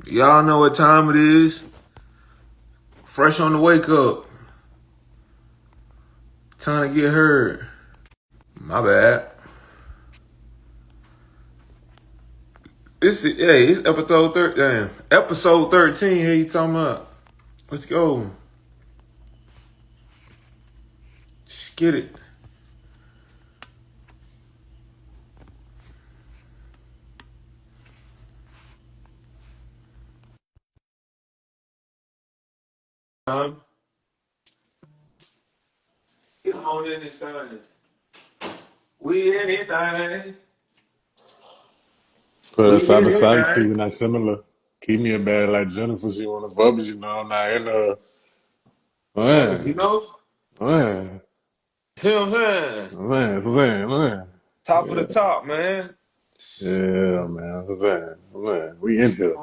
Y'all know what time it is. Fresh on the wake up. Time to get heard. My bad. It's episode 13. Damn. Episode 13. Here you talking about? Let's go. Just get it. Get on in this thing. We anything. But We side by side, see, anything. we're not similar. Keep me a bad like Jennifer. She want to fuck, but you know I'm not in her. You Man, know? man, See what I'm saying? man, that's what I'm saying, man. Top of the Yeah, top, man. yeah, man, that's what I'm saying, man. We in here.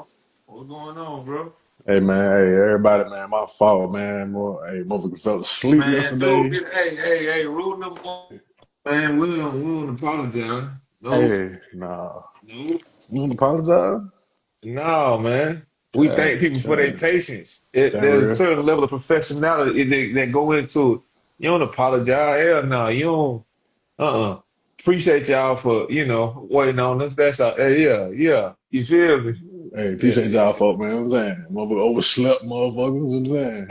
What's going on, bro? Hey, man, hey, everybody, man, my fault, man. Hey, motherfucker fell asleep Man, dude, yesterday. hey, rule number one. Man, we don't apologize. Nope, Hey, nah, nope. you want to apologize? No, man. We thank Dang, people for their dang, patience. that There's a real? certain level of professionality that go into it. You don't apologize. Hell no. You don't. Uh-uh. Appreciate y'all for, waiting on us. That's all. Yeah. You feel me? Hey, appreciate Yeah. y'all, folk, man. What I'm saying, motherfucker overslept, motherfuckers. What I'm saying.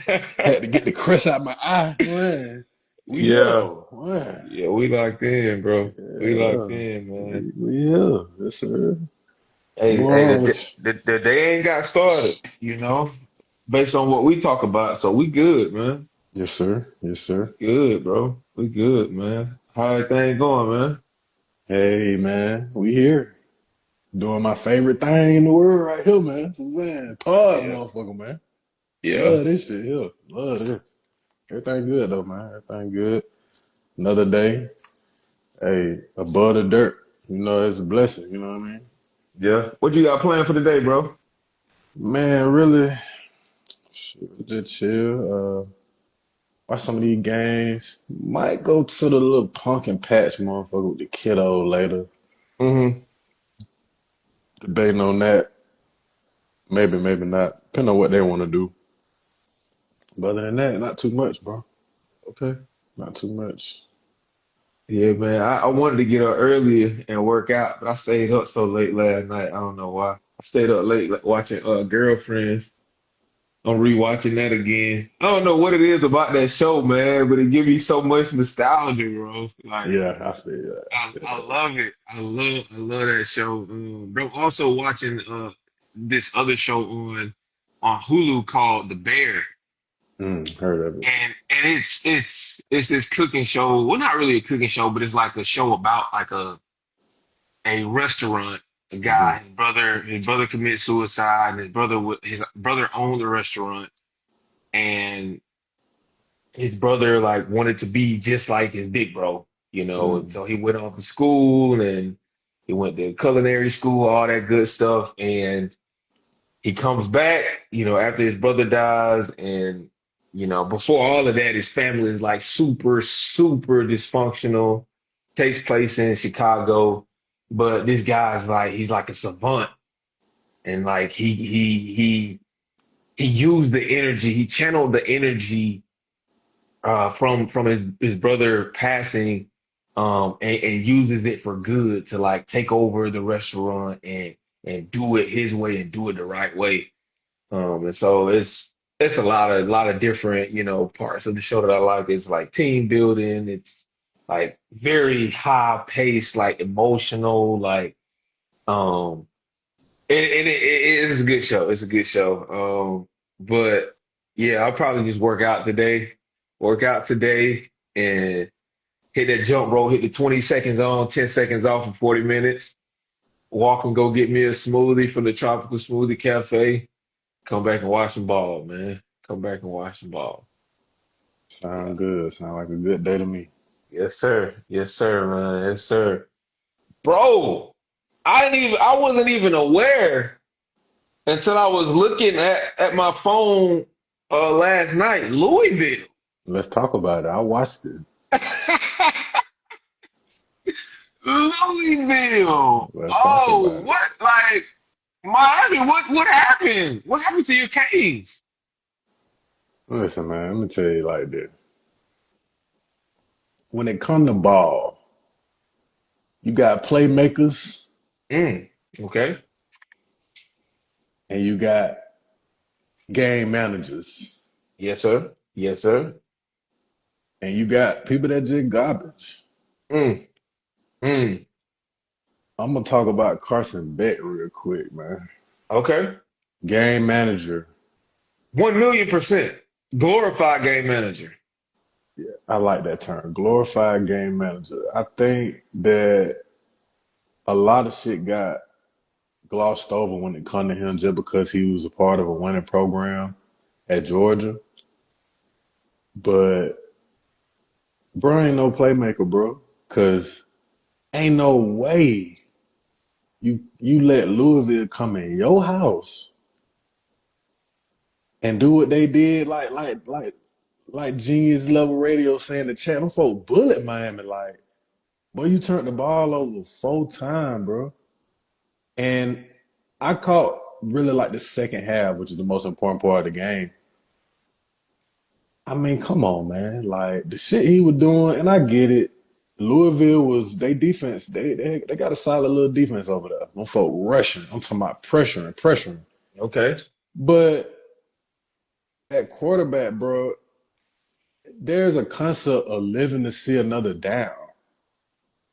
Yeah. Had to get the Chris out my eye, man. We Yeah. here, man. Yeah, we locked in, bro. We locked Yeah, in, man. we here. Yes, sir. What's Hey, going on the, with the day ain't got started, based on what we talk about. So we good, man. you? Yes, sir. Yes, sir. Good, bro. We good, man. How everything going, man? Hey, man. We here. Doing my favorite thing in the world right here, man. That's what I'm saying. Pod, Yeah. motherfucker, man. Yeah. Love this shit here. Love this. Everything good, though, man. Everything good. Another day. Hey, above the dirt. You know, it's a blessing. You know what I mean? Yeah. What you got planned for today, bro? Man, really, shit, just chill. Watch some of these games. Might go to the little pumpkin patch motherfucker with the kiddo later. Mm-hmm. Debating on that. Maybe, maybe not. Depending on what they want to do. But other than that, not too much, bro. Okay. Not too much. Yeah, man. I wanted to get up earlier and work out, but I stayed up so late last night. I don't know why. I stayed up late like, watching Girlfriends. I'm rewatching that again. I don't know what it is about that show, man, but it gives me so much nostalgia, bro. Like Yeah, I feel that. I feel I that. love it. I love that show. Bro, also watching this other show on Hulu called The Bear. Heard of it. And it's this cooking show. Well, not really a cooking show, but it's like a show about like a restaurant. A guy, Hmm. his brother commits suicide, and his brother owned the restaurant, and his brother like wanted to be just like his big bro, Hmm. so he went off to school and he went to culinary school, all that good stuff, and he comes back, after his brother dies, and before all of that, his family is like super, super dysfunctional. Takes place in Chicago, but this guy's like he's like a savant, and like he used the energy, he channeled the energy from his brother passing, and uses it for good to like take over the restaurant and do it his way and do it the right way. And so it's a lot of different, parts of the show that I like. It's like team building. It's like very high paced, like emotional, like um, and it is a good show. It's a good show. But yeah, I'll probably just work out today, and hit that jump rope, hit the 20 seconds on, 10 seconds off for 40 minutes. Walk and go get me a smoothie from the Tropical Smoothie Cafe. Come back and watch some ball, man. Come back and watch some ball. Yeah. Sound good. Sound like a good day to me. Yes, sir. Yes, sir, man. Yes, sir. Bro, I wasn't even aware until I was looking at my phone last night. Louisville. Let's talk about it. I watched it. Louisville. Let's talk Oh, about it. what? Like. Miami, what happened? What happened to your Canes? Listen, man, let me tell you like this. When it come to ball, you got playmakers Mm, okay. and you got game managers Yes, sir. Yes, sir. and you got people that just garbage. Mm, mm. I'm gonna talk about Carson Beck real quick, man. Okay. Game manager. 1,000,000%. Glorified game manager. I like that term. Glorified game manager. I think that a lot of shit got glossed over when it come to him just because he was a part of a winning program at Georgia. But bro ain't no playmaker, bro. Cause ain't no way you let Louisville come in your house and do what they did like genius level radio saying the chat. Them folk bullet Miami like, boy, you turned the ball over 4 times, bro. And I caught really like the second half, which is the most important part of the game. I mean, come on, man. Like the shit he was doing, and I get it. Louisville was they defense. They got a solid little defense over there. Them folk rushing. I'm talking about pressuring. Okay. But at quarterback, bro, there's a concept of living to see another down.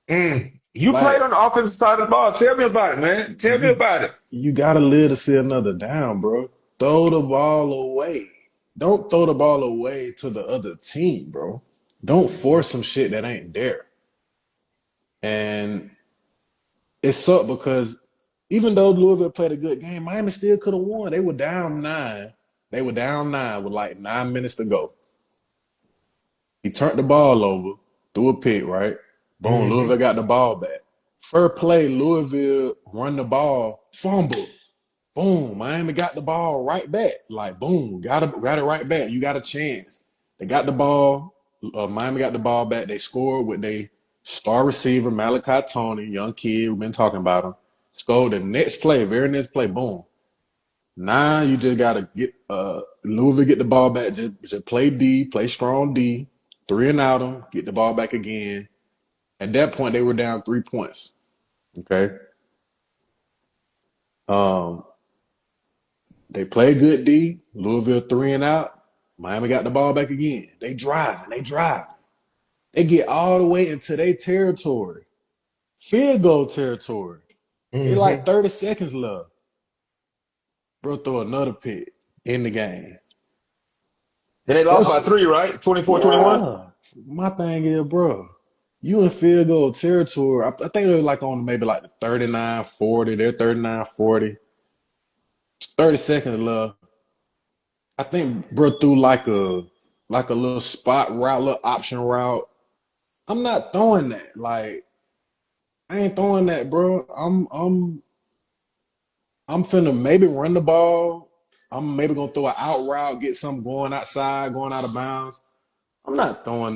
Mm. You played Like on the offensive side of the ball. Tell me about it, man. Tell me you, about it. you gotta live to see another down, bro. Throw the ball away. Don't throw the ball away to the other team, bro. Don't force some shit that ain't there. And it sucked because even though Louisville played a good game, Miami still could have won. They were down nine. They were down nine with like 9 minutes to go. He turned the ball over, threw a pick, right? Boom, Hmm. Louisville got the ball back. First play, Louisville run the ball, fumble. Boom, Miami got the ball right back. Like, boom, got it right back. You got a chance. They got the ball. Miami got the ball back. They scored with their star receiver, Malachi Tony, young kid. We've been talking about him. Scored the next play, very next play, boom. Now you just gotta get Louisville get the ball back. Just play D, play strong D, three and out them, get the ball back again. At that point, they were down 3 points. Okay. Um, they played good D. Louisville three and out. Miami got the ball back again. They drive. They get all the way into their territory, field goal territory. It like Hmm. 30 seconds left. Bro, throw another pick in the game. And they lost by First, 3, right? 24-21. yeah. My thing is, bro, you in field goal territory. I think it was like on maybe like the 39-40. They're 39-40. 30 seconds left. I think bro threw like a little spot route, little option route. I'm not throwing that. Like I ain't throwing that, bro. I'm finna maybe run the ball. I'm maybe gonna throw an out route, get something going outside, going out of bounds. I'm not throwing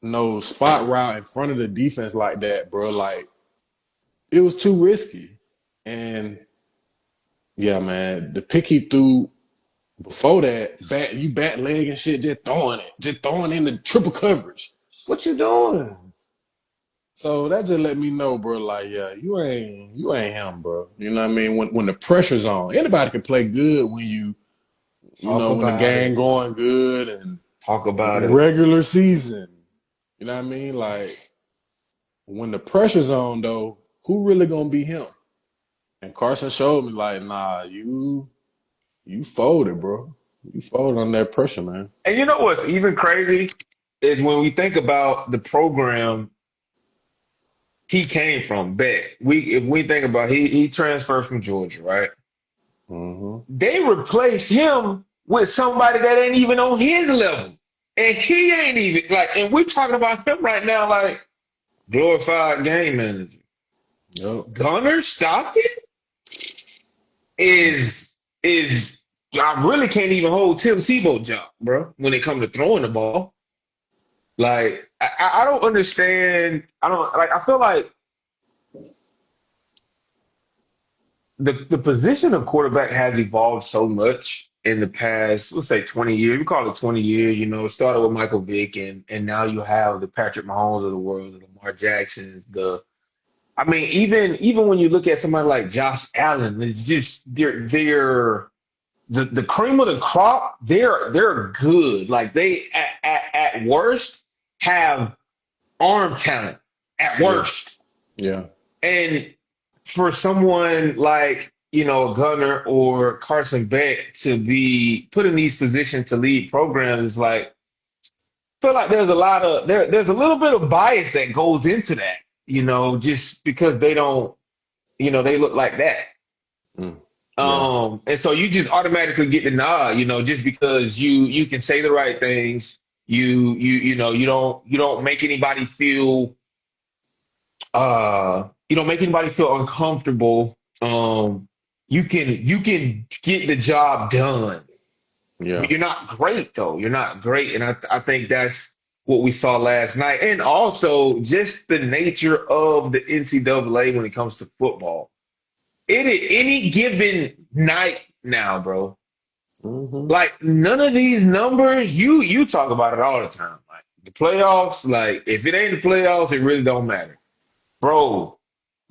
no spot route in front of the defense like that, bro. Like it was too risky. And yeah, man, the pick he threw before that, bat leg and shit, just throwing in the triple coverage. What you doing? So that just let me know, bro. Like, yeah, you ain't him, bro. You know what I mean? When the pressure's on, anybody can play good when Talk when the about game it. going good and Talk about it. regular season. You know what I mean? Like when the pressure's on, though, who really gonna be him? And Carson showed me, like, nah, you folded, bro. You folded on that pressure, man. And you know what's even crazy is when we think about the program he came from, Beck. If we think about he transferred from Georgia, right? Hmm. They replaced him with somebody that ain't even on his level. And he ain't even like, and we're talking about him right now like glorified game manager. Yep. Gunner Stockton is I really can't even hold Tim Tebow job, bro, when it comes to throwing the ball. Like I don't understand. I don't like I feel like the position of quarterback has evolved so much in the past, let's say 20 years. We call it 20 years. It started with Michael Vick, and now you have the Patrick Mahomes of the world, the Lamar Jacksons, I mean, even when you look at somebody like Josh Allen, it's just they're the cream of the crop. They're good. Like they at worst have arm talent at Yeah. worst. Yeah. And for someone like, Gunner or Carson Beck to be put in these positions to lead programs is like, I feel like there's a little bit of bias that goes into that, just because they don't, they look like that. Mm. Yeah. And so you just automatically get the nod, just because you can say the right things. You don't make anybody feel uncomfortable. You can get the job done. Yeah. You're not great though. You're not great, and I think that's what we saw last night, and also just the nature of the NCAA when it comes to football. It is any given night now, bro. Hmm. Like none of these numbers, you talk about it all the time. Like the playoffs, like if it ain't the playoffs, it really don't matter. Bro,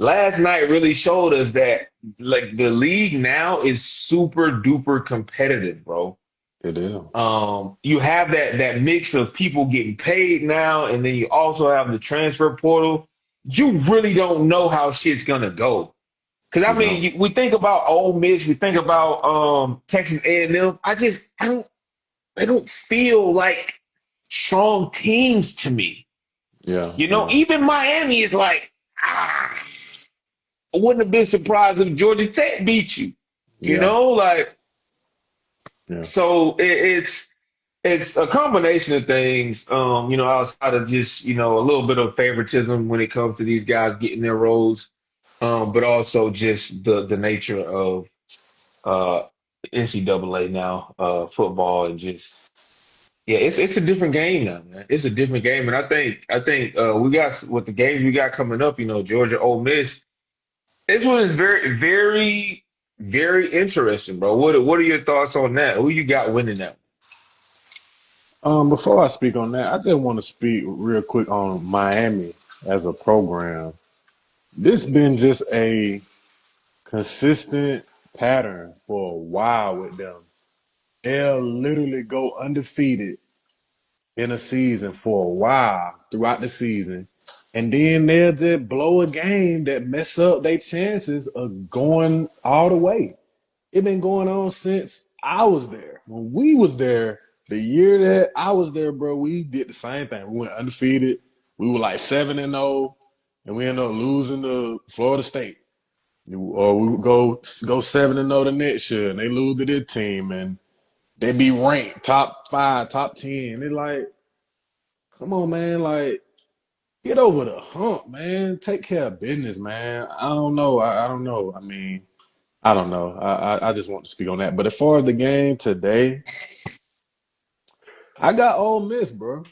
last night really showed us that like the league now is super duper competitive, bro. It is. You have that mix of people getting paid now, and then you also have the transfer portal. You really don't know how shit's gonna go. Because I You mean, know. we think about Ole Miss, we think about Texas A&M. I don't feel like strong teams to me. Yeah. Yeah. Even Miami is like, I wouldn't have been surprised if Georgia Tech beat you. Yeah. Like Yeah. so it's a combination of things, outside of just, a little bit of favoritism when it comes to these guys getting their roles, but also just the nature of uh NCAA now, football, and just yeah, it's a different game now, man. It's a different game, and I think we got with the games we got coming up, Georgia, Ole Miss. This one is very, very, very interesting, bro. What are your thoughts on that? Who you got winning that? Before I speak on that, I just want to speak real quick on Miami as a program. This been just a consistent pattern for a while with them. They'll literally go undefeated in a season for a while throughout the season, and then they'll just blow a game that mess up their chances of going all the way. It been going on since I was there. When we was there, the year that I was there, bro, we did the same thing. We went undefeated. We were like 7-0, and we ended up losing to Florida State. Or we would go 7-0 the next year, and they lose to their team, and they be ranked top 5, top 10. It's like, come on, man, like get over the hump, man. Take care of business, man. I don't know. I don't know. I mean, I don't know. I just want to speak on that. But as far as the game today, I got Ole Miss, bro.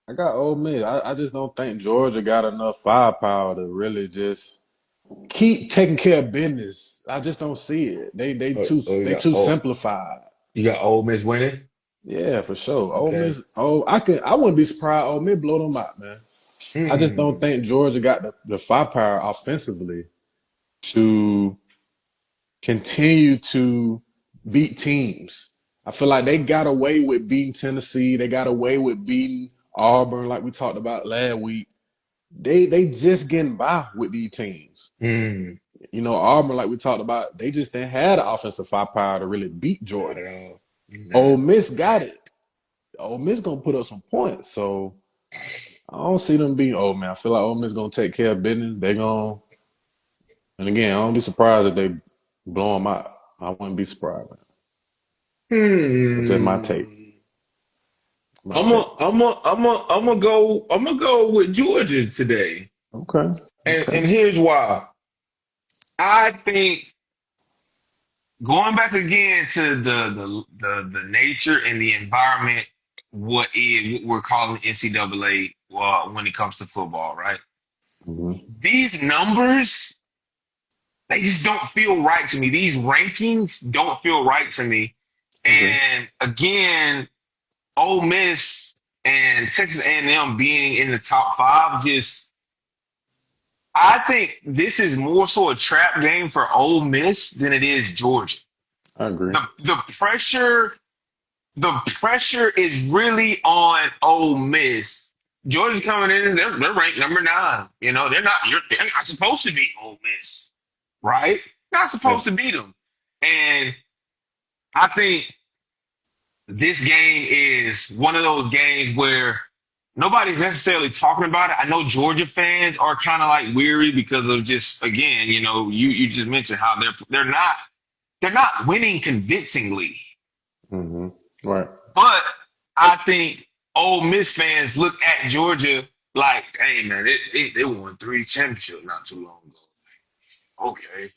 I got Ole Miss. I just don't think Georgia got enough firepower to really just keep taking care of business. I just don't see it. They they Oh, too oh, they too simplified. you got Ole Miss winning? Yeah, for sure. Ole Okay. Miss. Oh, I wouldn't be surprised. Ole Miss blow them out, man. I just don't Hmm. think Georgia got the firepower offensively to continue to beat teams. I feel like they got away with beating Tennessee. They got away with beating Auburn, like we talked about last week. They just getting by with these teams. Hmm. Auburn, like we talked about, they just didn't have the offensive firepower to really beat Not Georgia. at all. Ole Not. Miss got it. Ole Miss gonna put up some points. So I don't see them being Ole Miss. I feel like Ole Miss gonna take care of business. They gonna, and again, I don't be surprised if they blow them out. I wouldn't be surprised. Man. That's just my take. Hmm. My I'm a, take. I'm a, I'm a, I'm gonna go with Georgia today, Okay. Okay. and here's why. I think going back again to the nature and the environment, what we're calling NCAA, when it comes to football, right? Hmm. These numbers they just don't feel right to me. These rankings don't feel right to me. Okay. And again, Ole Miss and Texas A&M being in the top five, just I think this is more so a trap game for Ole Miss than it is Georgia. I agree. The pressure is really on Ole Miss. Georgia's coming in, they're ranked number 9. You know, they're not supposed to beat Ole Miss, right? Not Yeah. supposed to beat them. And I think this game is one of those games where nobody's necessarily talking about it. I know Georgia fans are kind of like weary because of just again, you just mentioned how they're not winning convincingly. Hmm. Right. But I think Ole Miss fans look at Georgia like, hey man, they won 3 championships not too long ago. Okay,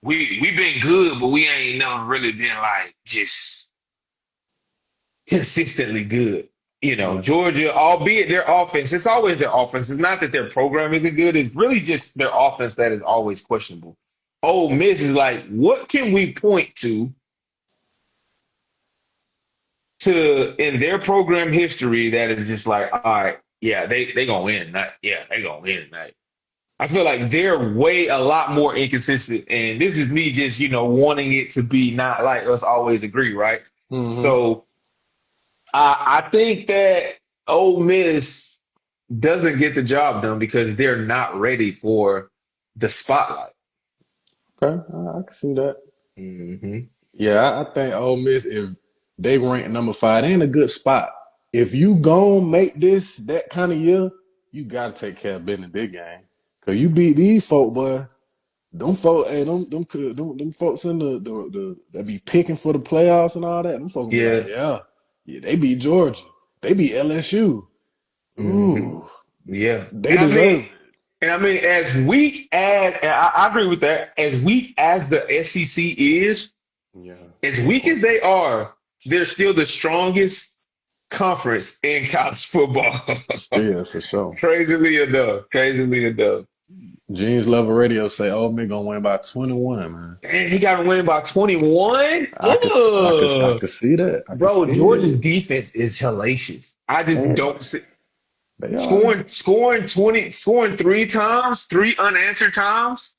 we've been good, but we ain't never really been like just consistently good. Yeah. Georgia, albeit their offense, it's always their offense. It's not that their program isn't good. It's really just their offense that is always questionable. Ole Miss is like, what can we point to in their program history that is just like, all right, yeah, they gonna win. Not yeah, they gonna win tonight. I feel like they're way a lot more inconsistent, and this is me just wanting it to be not like us always agree, right? Hmm. So I think that Ole Miss doesn't get the job done because they're not ready for the spotlight. Okay. I can see that. Hmm. Yeah, I think Ole Miss, if they rank number 5, they in a good spot. If you gon' make this that kind of year, you gotta take care of business big game. Cause you beat these folk, boy. Them folk, hey, them folks in the that be picking for the playoffs and all that. Them folks be like, Yeah. yeah, yeah, they beat Georgia, they beat LSU. Hmm. Ooh, Yeah. they deserve And I mean, as weak as and I agree with that, as weak as the SEC is, it. Yeah, as good weak point. as they are, they're still the strongest conference in college football. Still for sure. Crazily enough. Crazily enough. Jeans Level Radio say Ole Miss gonna win by 21, man. And he got to win by 21. I Ugh. could see that. I could Bro, see Georgia's it. defense is hellacious. I just They, don't see they are. scoring 3 times, 3 unanswered times.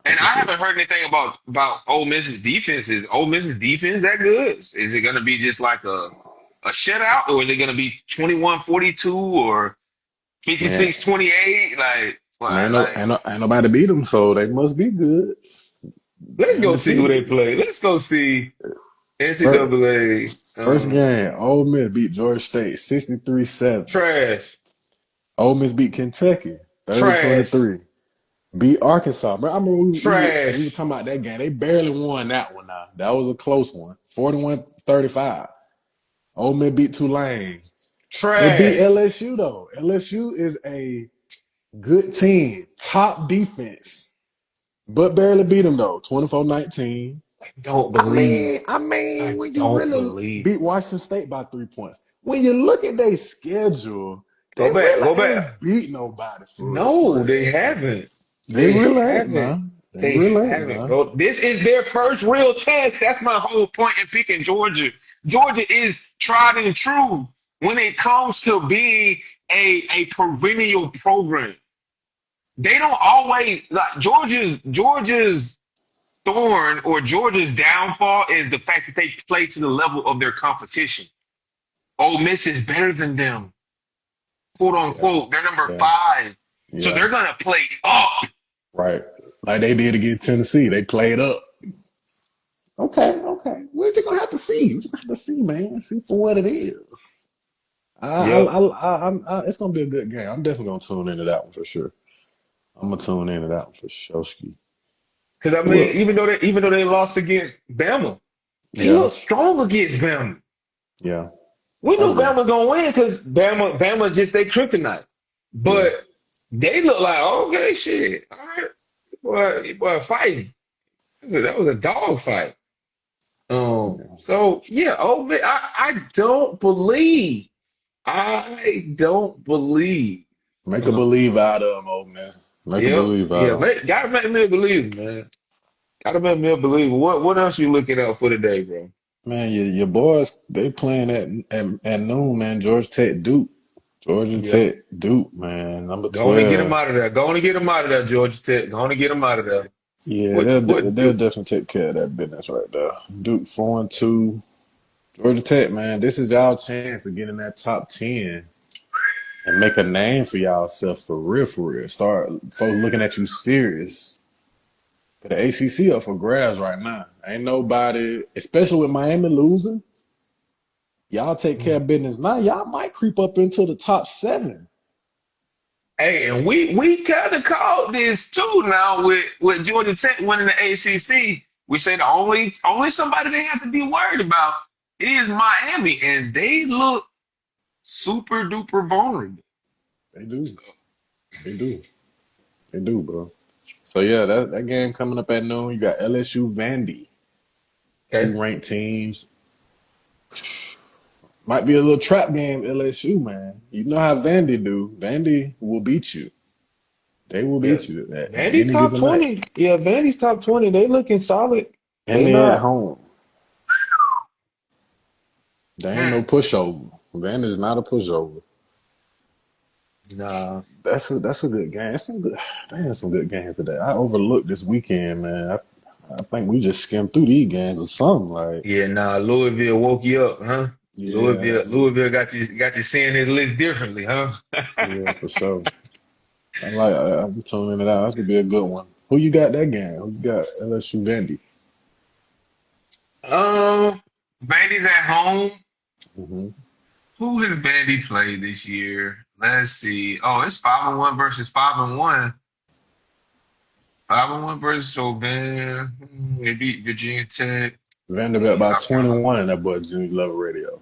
I And I could see it. haven't heard anything about Ole Miss's defense. Is Ole Miss's defense that good? Is it going to be just like a shutout, or is it going to be 21-42 or Man, 56-28? Like, man, well, like, ain't nobody beat them, so they must be good. let's go see who they Undefeated. play. Let's go see First, NCAA first game, Ole Miss beat Georgia State 63-7. trash, Ole Miss beat Kentucky trash, 30-23. Beat Arkansas. But I remember we were trash, talking about that game. They barely won that one now. That was a close one. 41-35. Ole Miss beat Tulane. They beat trash. LSU though. LSU is a good team, top defense, but barely beat them though. 24-19. Don't I believe. mean, I mean, I when you don't really believe. beat Washington State by 3 points, when you look at their schedule, Go they back. Go really back. ain't beat nobody for No, they real. haven't. They They really ain't, haven't. man. They They really ain't, haven't, man. bro. This is their first real test. That's my whole point in picking Georgia. Georgia is tried and true when it comes to being a perennial program. They don't always like Georgia's thorn or Georgia's downfall is the fact that they play to the level of their competition. Ole Miss is better than them, quote Yeah, unquote. They're number yeah, 5. So yeah. they're gonna play up. Right. Like they did against Tennessee. They played up. Okay, okay. We're just gonna have to see. We're just gonna have to see, man. See for what it is. Yep. It's gonna be a good game. I'm definitely gonna tune into that one for sure. I'm gonna tune into that one for sure. Because I mean, Well, even though they lost against Bama, they yeah, look strong against Bama. yeah. We I knew agree. Bama gonna win because Bama just they kryptonite. Yeah, But they look like okay, shit. All right, boy, fighting. That was a dog fight. yeah. So yeah, oh man, I don't believe. Make a Um, believe out of them, old man. Make a Yep. believe out Yeah. of them. Gotta make me a believer, man. Gotta make me a believer. What else you looking out for today, bro? Man, your boys, they playing at noon, man. Georgia Tech Duke. Georgia Yep. Tech Duke, man. Number Go on and get him 12. out of there. Go on and get him out of there, Georgia Tech. Go on and get him out of there. Yeah, What they'll, what they'll do definitely take care of that business right there. Duke 4-2. Georgia Tech, man, this is y'all chance to get in that top 10 and make a name for y'all self for real, for real. Start folks looking at you serious. For the ACC up for grabs right now. Ain't nobody, especially with Miami losing, y'all take care you of business now. Y'all might creep up into the top 7. Hey, and we kind of called this too now with Georgia Tech winning the ACC. We say the only somebody they have to be worried about is Miami, and they look super duper vulnerable. They do. So, They do. They do, bro. So yeah, that game coming up at noon. You got LSU Vandy, okay, two ranked teams. Might be a little trap game, LSU, man. You know how Vandy do. Vandy will beat you. They will yeah, beat you at Vandy's any top given night. 20. Yeah, Vandy's top 20. They looking solid. And They they at not. home. They ain't no Mm, pushover. Vandy's not a pushover. nah. That's a good game. That's some good. They had some good games today. I overlooked this weekend, man. I think we just skimmed through these games or something. Like, Yeah, nah. Louisville woke you up, huh? yeah, Louisville got you seeing his list differently, huh? yeah, for sure. I'm tuning it out. That's gonna be a good one. Who you got that game? Who you got? LSU Vandy. Vandy's at home. Hmm. Who has Vandy played this year? Let's see. Oh, it's 5-1 versus 5-1. 5-1 versus Van. They beat Virginia Tech. Vanderbilt Beat by South Carolina. 21 in that boy Jimmy Love Radio.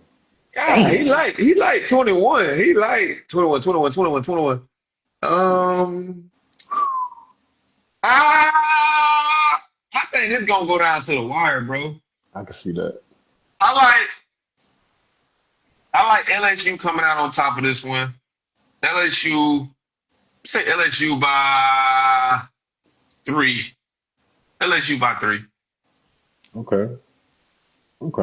God, he Damn. like he like 21. He like 21, 21, 21, 21. Um, I think this gonna go down to the wire, bro. I can see that. I like I like LSU coming out on top of this one. LSU, say LSU by 3. LSU by 3. Okay. Okay.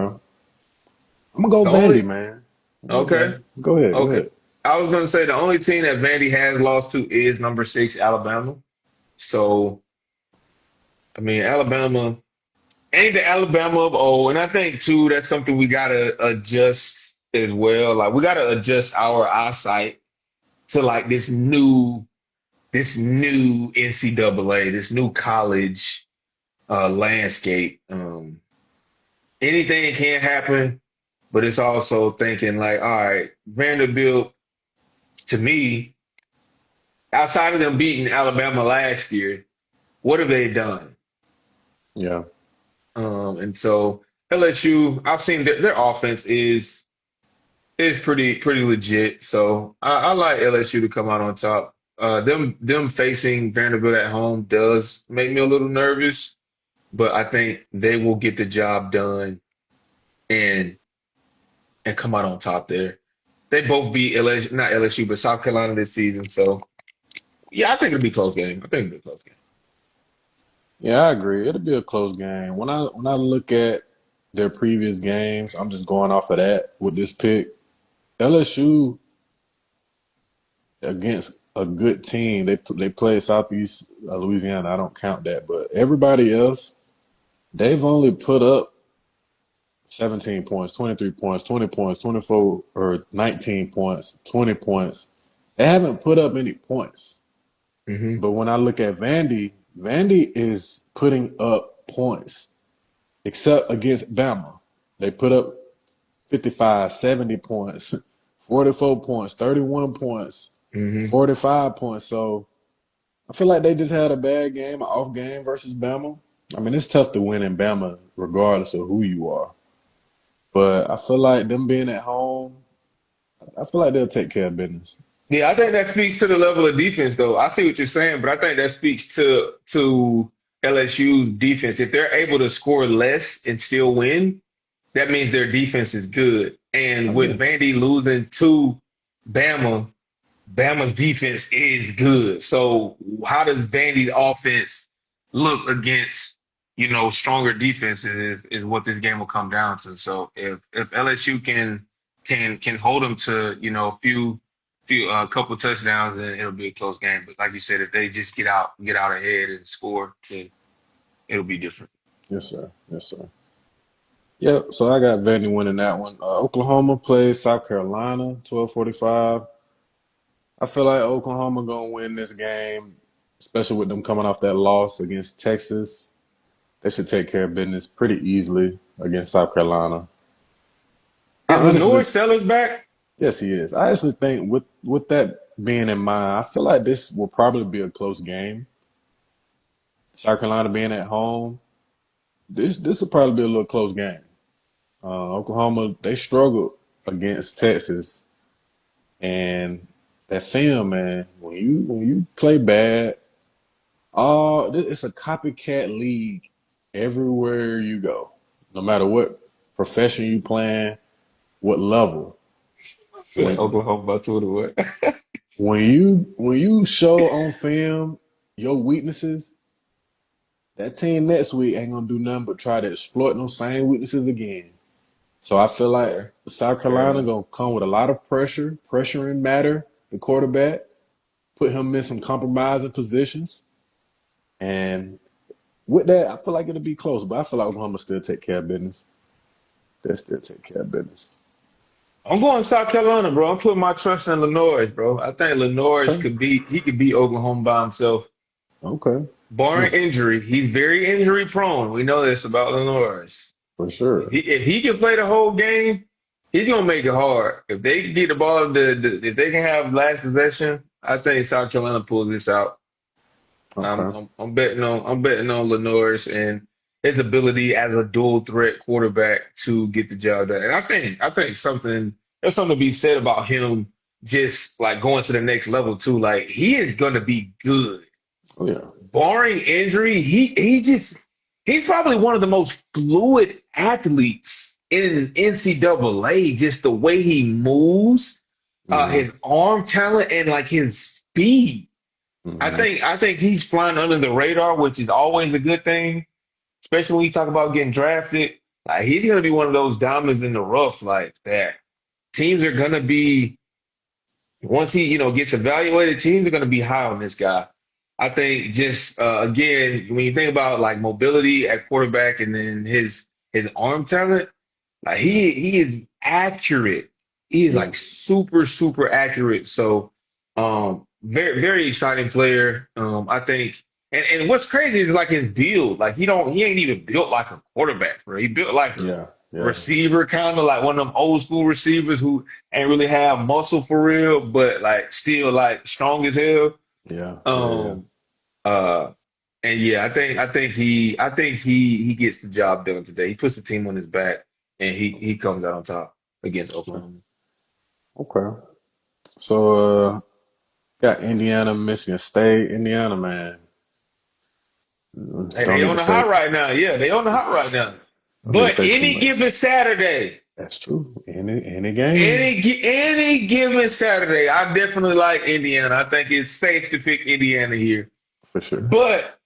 I'm gonna go The Vandy, only man. I'm gonna go okay, Vandy. Go ahead. Go okay. ahead. I was gonna say the only team that Vandy has lost to is number 6, Alabama. So I mean, Alabama ain't the Alabama of old, and I think too that's something we gotta adjust as well. Like we gotta adjust our eyesight to like this new NCAA, this new college landscape. Anything can happen, but it's also thinking like, all right, Vanderbilt to me, outside of them beating Alabama last year, what have they done? Yeah. And so LSU, I've seen their offense is pretty legit. So I like LSU to come out on top. Them facing Vanderbilt at home does make me a little nervous, but I think they will get the job done and come out on top there. They both beat LSU, not LSU, but South Carolina this season. So yeah, I think it'll be a close game. I think it'll be a close game. Yeah, I agree. It'll be a close game. When I look at their previous games, I'm just going off of that with this pick. LSU against a good team. They played Southeast Louisiana. I don't count that, but everybody else, they've only put up 17 points, 23 points, 20 points, 24 or 19 points, 20 points. They haven't put up any points. Hmm. But when I look at Vandy, Vandy is putting up points, except against Bama. They put up 55, 70 points, 44 points, 31 points, Hmm. 45 points. So I feel like they just had a bad game, an off game versus Bama. I mean, it's tough to win in Bama regardless of who you are. But I feel like them being at home, I feel like they'll take care of business. Yeah, I think that speaks to the level of defense, though. I see what you're saying, but I think that speaks to LSU's defense. If they're able to score less and still win, that means their defense is good. I And with agree. Vandy losing to Bama, Bama's defense is good. So how does Vandy's offense look against, stronger defenses is what this game will come down to. So if LSU can hold them to, a few couple touchdowns, then it'll be a close game. But like you said, if they just get out ahead and score, then it'll be different. Yes, sir. Yes, sir. Yep. So I got Vandy winning that one. Oklahoma plays South Carolina, 12:45. I feel like Oklahoma gonna win this game, especially with them coming off that loss against Texas. They should take care of business pretty easily against South Carolina. I Is Lenore honestly, Sellers back? yes, he is. I actually think with that being in mind, I feel like this will probably be a close game. South Carolina being at home, this will probably be a little close game. Oklahoma, they struggled against Texas, and that film, man, when you play bad, it's a copycat league everywhere you go, no matter what profession you playing, what level. Said When Oklahoma by two to what? when you show on film your weaknesses, that team next week ain't gonna do nothing but try to exploit those same weaknesses again. So I feel like Fair, South fair Carolina enough. gonna come with a lot of pressure, pressuring Matter, the quarterback, put him in some compromising positions, and with that, I feel like it'll be close. But I feel like Oklahoma still take care of business. They still take care of business. I'm going South Carolina, bro. I'm putting my trust in Lenore, bro. I think Lenore Okay, could beat Oklahoma by himself, okay, barring mm, injury. He's very injury prone. We know this about Lenore. for If sure. he can play the whole game, he's gonna make it hard. If they can get the ball, if they can have last possession, I think South Carolina pulls this out. Okay, I'm betting on Lenore's and his ability as a dual threat quarterback to get the job done. And I think there's something to be said about him just like going to the next level too. Like he is gonna be good. oh yeah, Barring injury, he's probably one of the most fluid athletes in NCAA. Just the way he moves, hmm his arm talent and like his speed. I hmm think I think he's flying under the radar, which is always a good thing, especially when you talk about getting drafted. Like he's gonna be one of those diamonds in the rough like that. Teams are gonna be once he, gets evaluated, teams are gonna be high on this guy. I think just again, when you think about like mobility at quarterback and then his arm talent, like he is accurate. He is yeah, like super, super accurate. So very, very exciting player. I think and what's crazy is like his build. Like he ain't even built like a quarterback, bro. He built like a yeah, yeah, receiver, kind of like one of them old school receivers who ain't really have muscle for real, but like still like strong as hell. yeah, yeah, yeah. Um uh and yeah, I think he gets the job done today. He puts the team on his back and he comes out on top against Okay, Oklahoma. okay. So got Indiana, Michigan State, Indiana, man. Hey, Don't they need on to the say, hot right now. Yeah, they on the hot right now. don't need to But say too any much. given Saturday, That's true. Any game, any given Saturday, I definitely like Indiana. I think it's safe to pick Indiana here. for sure. But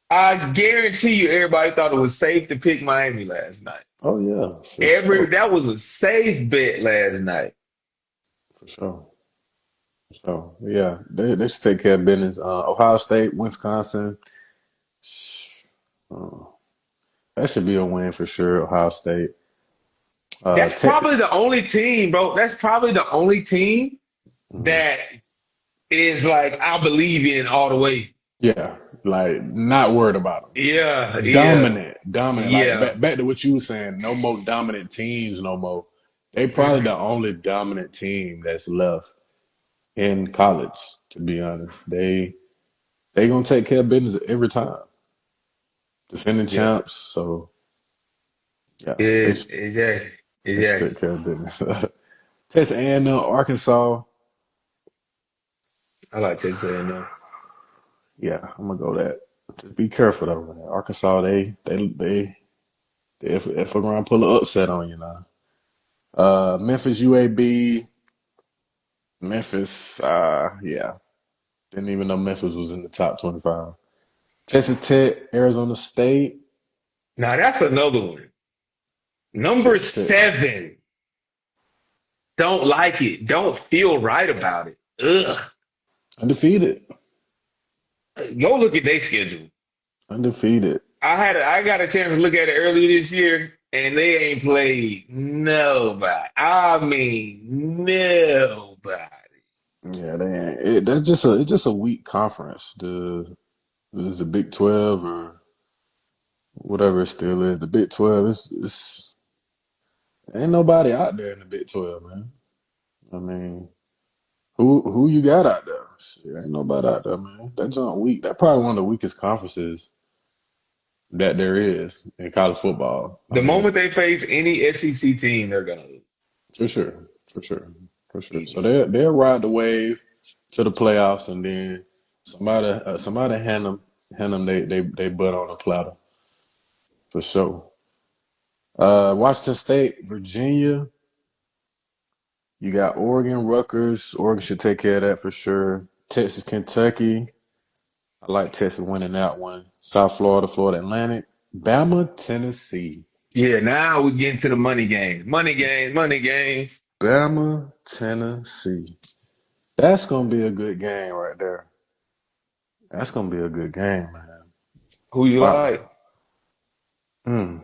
I guarantee you, everybody thought it was safe to pick Miami last night. Oh yeah, for sure, That was a safe bet last night. for sure, for sure. Yeah, they should take care of business. Ohio State, Wisconsin. Uh, that should be a win for sure. Ohio State. That's probably Texas. the only team, bro. That's probably the only team Mhm. that is like I believe in all the way. Yeah, like not worried about Yeah, them. yeah, Dominant. Like yeah. back to what you were saying. No more dominant teams. No more. They probably the Mm-mm. only dominant team that's left in college. To be honest, they gonna take care of business every time. Defending Yeah, champs. So yeah, yeah, exactly, they should exactly. take care of business. Texas A&M, Arkansas. I like Texas A&M. Yeah, I'm gonna go that. Just be careful though, man. Arkansas, if we're gonna pull an upset on you now. Memphis UAB. Memphis, yeah. Didn't even know Memphis was in the top 25. Texas Tech, Arizona State. Now that's another one. Number Texas Tech, 7. Don't like it. Don't feel right about it. Ugh. undefeated. Go look at their schedule. Undefeated. I got a chance to look at it earlier this year, and they ain't played nobody. I mean nobody. Yeah, they ain't. It's just a weak conference. Is the Big 12 or whatever it still is. The Big 12 it's ain't nobody out there in the Big 12, man. I mean, who you got out there? Shit, ain't nobody out there, man. That junk weak. That probably one of the weakest conferences that there is in college football. I The mean, moment they face any SEC team, they're gonna lose. for sure, for sure, for sure. So Easy. they'll ride the wave to the playoffs, and then somebody hand them they butt on a platter for sure. Washington State, Virginia. You got Oregon, Rutgers. Oregon should take care of that for sure. Texas, Kentucky. I like Texas winning that one. South Florida, Florida Atlantic. Bama, Tennessee. Yeah, now we get into the money games. Money games, money games. Bama, Tennessee. That's gonna be a good game right there. That's gonna be a good game, man. Who you Wow. like? Mm.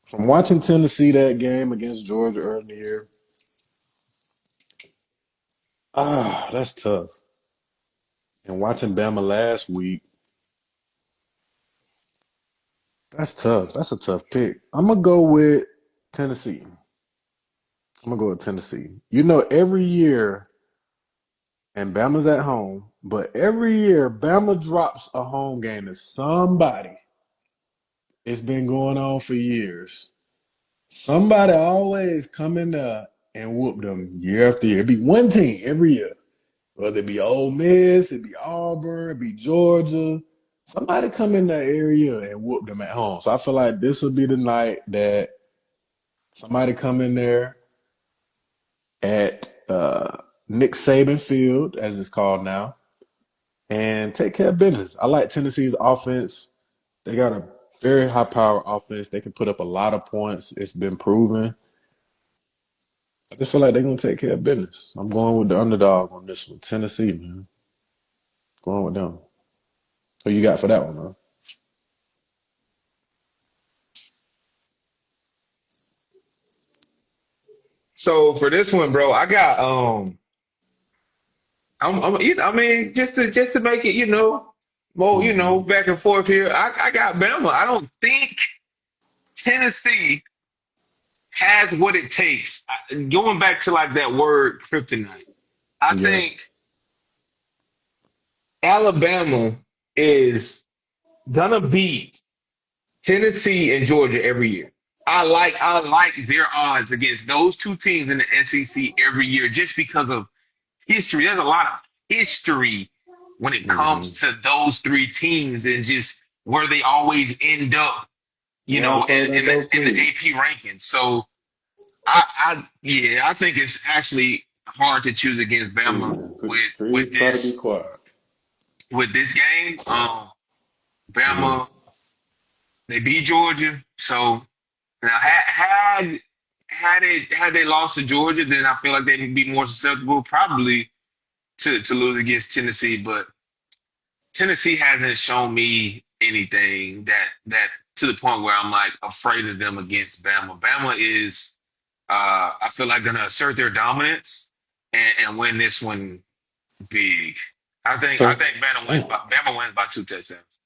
From watching Tennessee that game against Georgia earlier in the year, that's tough. And watching Bama last week, that's tough. That's a tough pick. I'm gonna go with Tennessee. I'm gonna go with Tennessee. You know, every year, and Bama's at home, but every year Bama drops a home game to somebody. It's been going on for years. Somebody always come in there and whoop them year after year. It'd be one team every year. Whether it be Ole Miss, it be Auburn, it be Georgia. Somebody come in that area and whoop them at home. So I feel like this would be the night that somebody come in there at Nick Saban Field, as it's called now, and take care of business. I like Tennessee's offense. They got a very high power offense. They can put up a lot of points. It's been proven. I just feel like they're gonna take care of business. I'm going with the underdog on this one. Tennessee, man. Going with them. Who you got for that one, man? So for this one, bro, I got I mean, just to make it, more, Mm-hmm. back and forth here. I got Bama. I don't think Tennessee has what it takes. Going back to like that word kryptonite, I Yeah. think Alabama is gonna beat Tennessee and Georgia every year. I like their odds against those two teams in the SEC every year just because of history. There's a lot of history when it Mm-hmm. comes to those three teams and just where they always end up, Land first in and the go, in the AP please. rankings. So I think it's actually hard to choose against Bama Please, and with please try to be quiet. this game. Mm-hmm. Bama, they beat Georgia, so now had they lost to Georgia, then I feel like they'd be more susceptible probably to lose against Tennessee. But Tennessee hasn't shown me anything that to the point where I'm like afraid of them against Bama. Bama is I feel like gonna assert their dominance and win this one big. I Okay. think Damn. Bama wins by 2 touchdowns.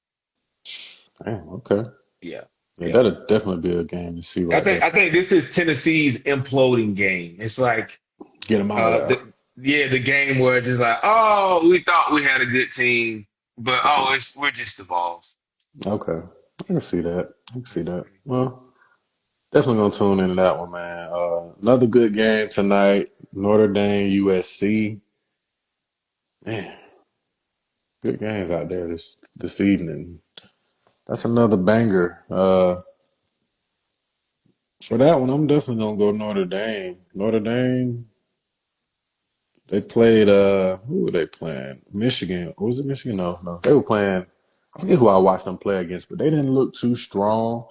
Damn. Okay. Yeah. Yeah, Yeah. that'll definitely be a game to see right there. I think this is Tennessee's imploding game. It's like Get him out of there. the game where it's just like, oh, we thought we had a good team, but we're just the balls. Okay. I can see that. I can see that. Well, definitely gonna tune into that one, man. Another good game tonight. Notre Dame, USC. Man, good games out there this evening. That's another banger. For that one, I'm definitely gonna go Notre Dame. Notre Dame. They played who were they playing? Michigan. Was it Michigan? No, no. They were playing I forget who I watched them play against, but they didn't look too strong.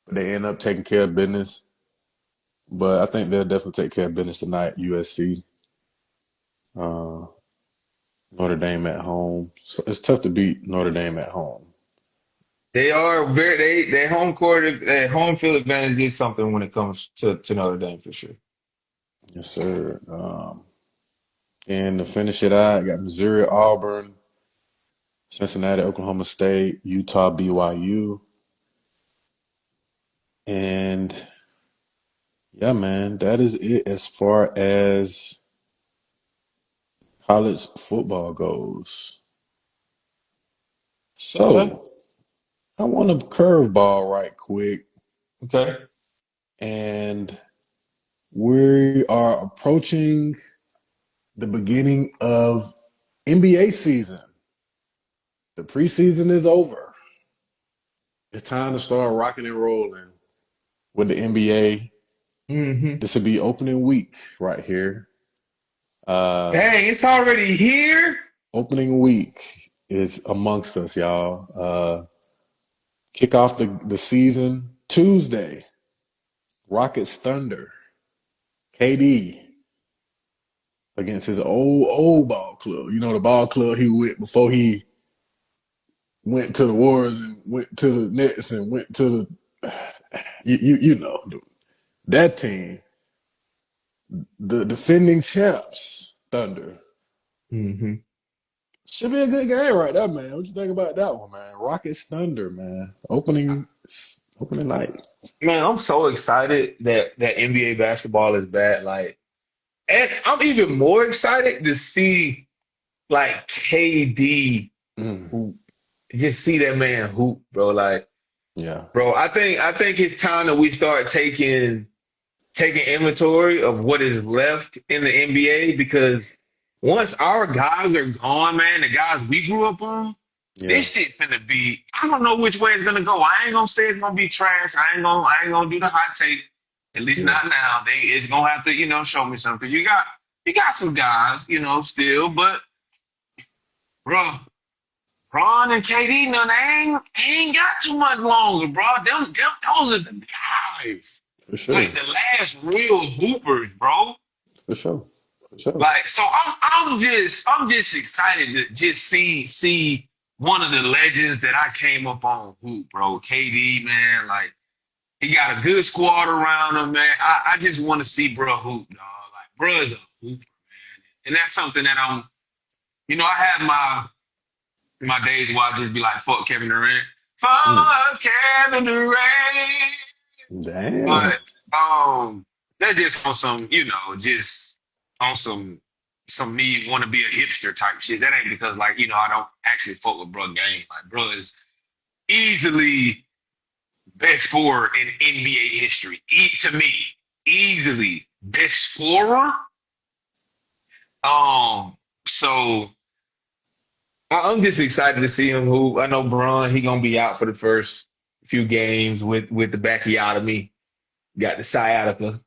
But they end up taking care of business. But I think they'll definitely take care of business tonight, USC. Uh, Notre Dame at home. So it's tough to beat Notre Dame at home. They are their home court, their home field advantage is something when it comes to Notre Dame for sure. Yes, sir. And to finish it out, I got Missouri, Auburn, Cincinnati, Oklahoma State, Utah, BYU. And yeah, man, that is it as far as college football goes. Okay. So I want a curveball right quick. Okay. And we are approaching the beginning of NBA season. The preseason is over. It's time to start rocking and rolling with the NBA. Hmm. This will be opening week right here. Uh, Dang, it's already here. Opening week is amongst us, y'all. Kick off the season Tuesday. Rockets Thunder. KD against his old ball club. You know the ball club he went before he went to the Warriors and went to the Nets and went to the you know that team, the defending champs, Thunder. Hmm. Should be a good game right there, man. What you think about that one, man? Rockets Thunder, man. Opening night. Man, I'm so excited that NBA basketball is back. Like, and I'm even more excited to see like KD Mm, hoop. Just see that man hoop, bro. Like, yeah, bro, I think it's time that we start taking inventory of what is left in the NBA because once our guys are gone, man, the guys we grew up on, yeah, this shit finna be. I don't know which way it's gonna go. I ain't gonna say it's gonna be trash. I ain't gonna do the hot take. At least yeah, not now. It's gonna have to, show me something because you got some guys, still, but bro, Ron and KD, no, they ain't got too much longer, bro. Those are the guys. for sure, Like the last real hoopers, bro. for sure, for sure. Like so, I'm just excited to just see one of the legends that I came up on hoop, bro. KD, man, like he got a good squad around him, man. I just want to see bro hoop, dog. Like bro is a hooper, and that's something that I have my days where I just be like, fuck Kevin Durant, Mm, fuck Kevin Durant. damn, But they're just on some, just on some me want to be a hipster type shit. That ain't because like, I don't actually fuck with bro game. Like bro is easily best scorer in NBA history. To me, easily best scorer. So I'm just excited to see him who I know Bron, he gonna be out for the first few games with the backiotomy. Got the sciatica.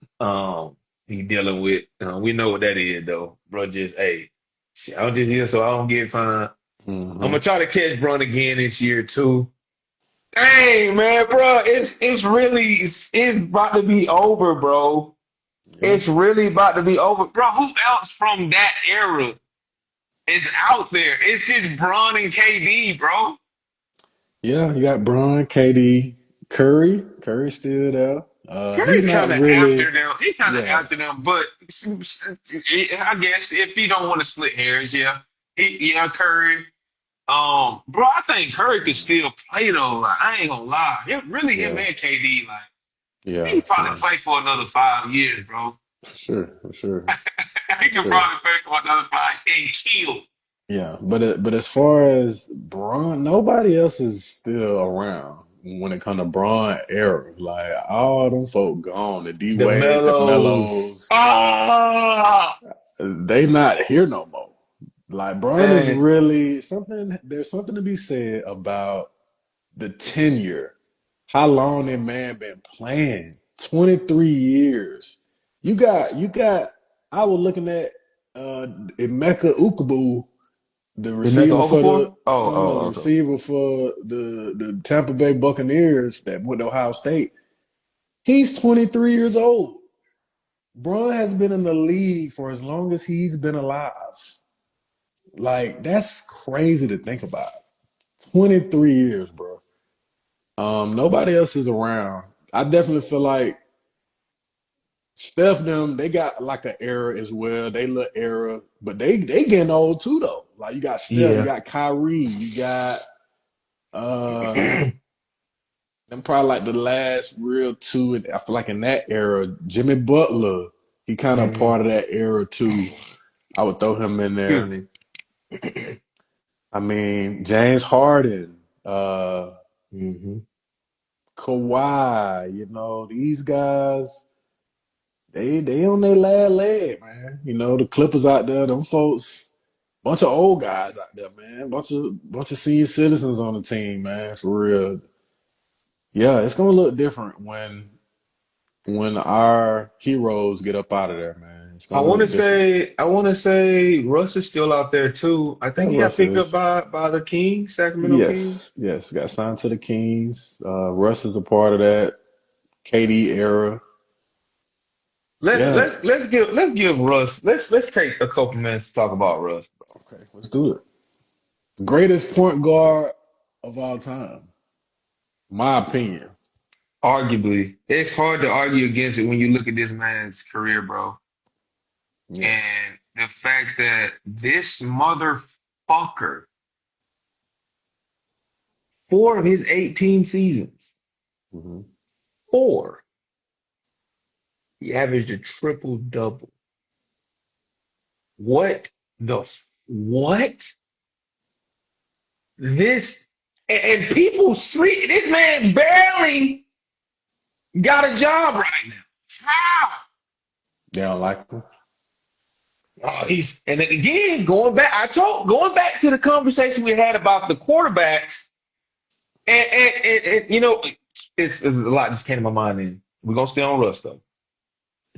He dealing with. We know what that is though, bro. Just hey, shit, I'm just here so I don't get fined. I'm hmm gonna try to catch Brun again this year too. Dang man, bro, it's about to be over, bro. yeah, It's really about to be over, bro. Who else from that era is out there? It's just Bron and KD, bro. yeah. You got Bron, KD, Curry still there. He's Curry not kind of really, after them. He kind of yeah, after them, but I guess if you don't want to split hairs, yeah, Curry. Bro, I think Curry could still play though. Like, I ain't gonna lie, really him yeah, and KD, like he yeah, could probably yeah. play for another 5 years, bro. For sure, for sure, He for could sure. probably play for another five and kill. Yeah, but as far as Braun, nobody else is still around when it comes to Braun era. Like all them folk gone, the D The Wades, the Mellows. Melos, Ah, they not here no more. Like Braun is man. really something. There's something to be said about the tenure. How long that man been playing? 23 years. You got. I was looking at. uh, Emeka Ukubu, the Did Mecca receiver for the Okafor? Oh, no, oh, the okay. receiver for the Tampa Bay Buccaneers that went to Ohio State. He's 23 years old. Bron has been in the league for as long as he's been alive. Like that's crazy to think about. 23 years, bro. Nobody else is around. I definitely feel like Steph them, they got like an era as well. They look era, but they getting old too though. Like you got Steph, you Yeah. got Kyrie, you got them probably like the last real two. And I feel like in that era, Jimmy Butler, he kind of hmm part of that era too. I would throw him in Excuse there. me. I mean, James Harden, hmm Kawhi, these guys, they on their last leg, man. The Clippers out there, them folks, bunch of old guys out there, man. Bunch of senior citizens on the team, man, for real. Yeah, it's gonna look different when our heroes get up out of there, man. It's I gonna want to look different. say, I want to say Russ is still out there too. I Yeah, think he got Russ picked up is. by the Kings, Sacramento Kings. Yes, got signed to the Kings. Russ is a part of that KD era. Yeah, Let's give Russ let's take a couple minutes to talk about Russ. okay, let's do it. Greatest point guard of all time, my opinion. Arguably, it's hard to argue against it when you look at this man's career, bro. Yes. And the fact that this motherfucker, 4 of his 18 seasons, Hmm. four, he averaged a triple double. What what? This and people sleep. This man barely got a job right now. How? They don't like him. Oh, he's and then again going back to the conversation we had about the quarterbacks, and it's a lot just came to my mind. And we're gonna stay on Russ though.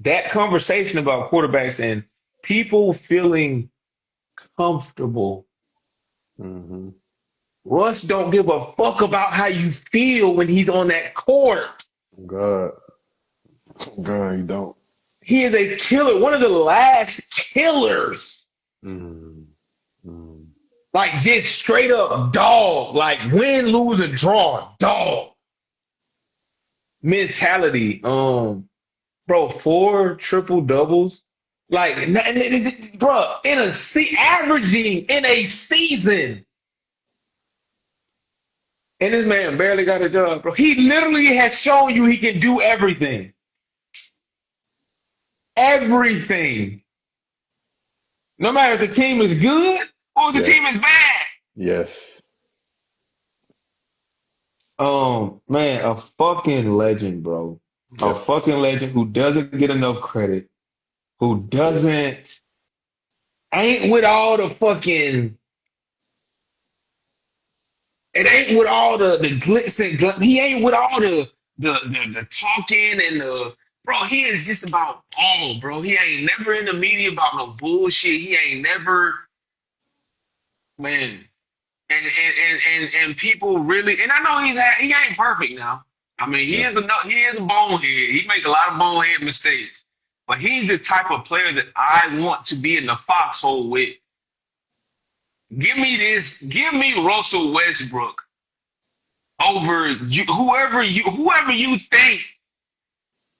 That conversation about quarterbacks and people feeling comfortable. Hmm. Russ don't give a fuck about how you feel when he's on that court. God, God, you don't. He is a killer, one of the last killers. Mm. Mm. Like just straight up dog, like win, lose, or draw, dog mentality. Bro, four triple doubles, like, bro, averaging in a season, and this man barely got a job, bro. He literally has shown you he can do everything, everything. No matter if the team is good or the team is Yes. bad. Yes. Man, a fucking legend, bro. A Yes. fucking legend who doesn't get enough credit, who That's it. doesn't ain't with all the fucking it ain't with all the glitz and glut. He ain't with all the talking and the bro. He is just about all, bro. He ain't never in the media about no bullshit. He ain't never man. And people really and I know he ain't perfect now. I mean Yeah. he is a bonehead. He make a lot of bonehead mistakes. But he's the type of player that I want to be in the foxhole with. Give me Russell Westbrook over whoever you think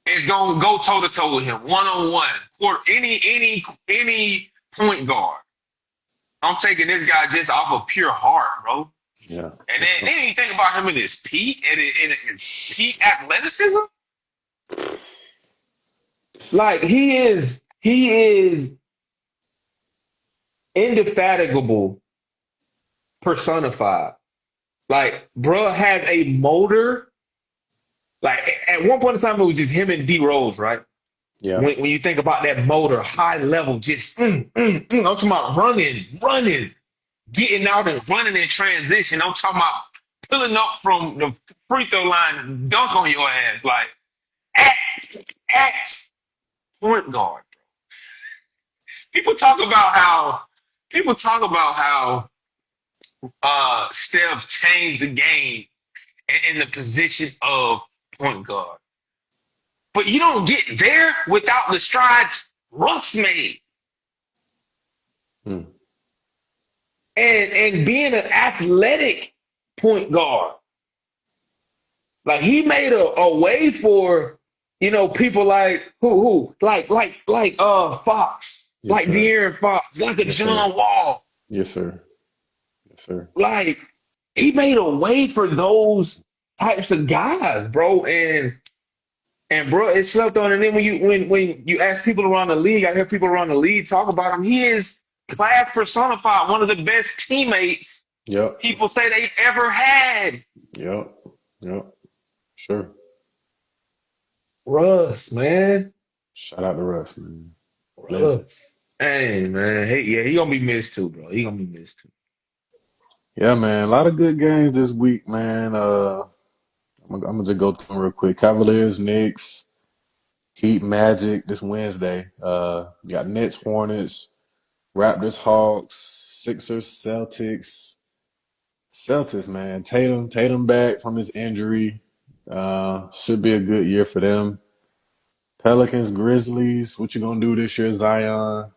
is gonna go toe to toe with him, 1-on-one, or any point guard. I'm taking this guy just off of pure heart, bro. Yeah. And That's then you think about him in his peak and in his peak athleticism. Like he is indefatigable personified. Like, bruh had a motor. Like at one point in time, it was just him and D Rose, right? yeah. When you think about that motor, high level, just I'm talking about running, getting out and running in transition. I'm talking about pulling up from the free throw line and dunk on your ass, like at, at point guard. people talk about how people talk about how Steph changed the game in the position of point guard. But you don't get there without the strides Russ made. Mm. And being an athletic point guard. Like he made a way for, people like Fox, Yes, like sir. De'Aaron Fox, like a Yes, sir. John Wall. Yes, sir. Yes, sir. Like he made a way for those types of guys, bro. And bro, it's slept on. And then when you ask people around the league, I hear people around the league talk about him. He is class personified, one of the best teammates Yep. people say they've ever had. Yep. Yep. Sure. Russ, man. Shout out to Russ, man. Legend. Russ. Hey, man. Hey, yeah, he gonna be missed too, bro. He gonna be missed too. Yeah, man. A lot of good games this week, man. I'm gonna just go through them real quick. Cavaliers, Knicks, Heat, Magic this Wednesday. You got Nets, Hornets, Raptors, Hawks, Sixers, Celtics. Celtics, man. Tatum back from his injury. Should be a good year for them. Pelicans, Grizzlies. What you gonna do this year, Zion?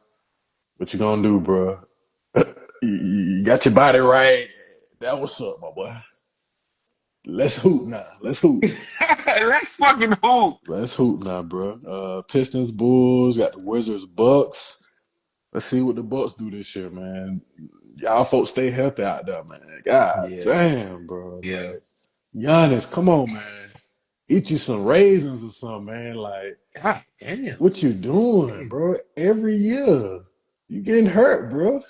What you gonna do, bro? You got your body right. That what's up, my boy. Let's hoop now. Let's hoop. Let's fucking hoop. Let's hoop now, bro. Pistons, Bulls. Got the Wizards, Bucks. Let's see what the Bucks do this year, man. Y'all folks stay healthy out there, man. God Yeah, damn, bro. yeah. Like Giannis, come on, man. Eat you some raisins or something, man. Like, God damn. what you doing, bro? Every year. You getting hurt, bro.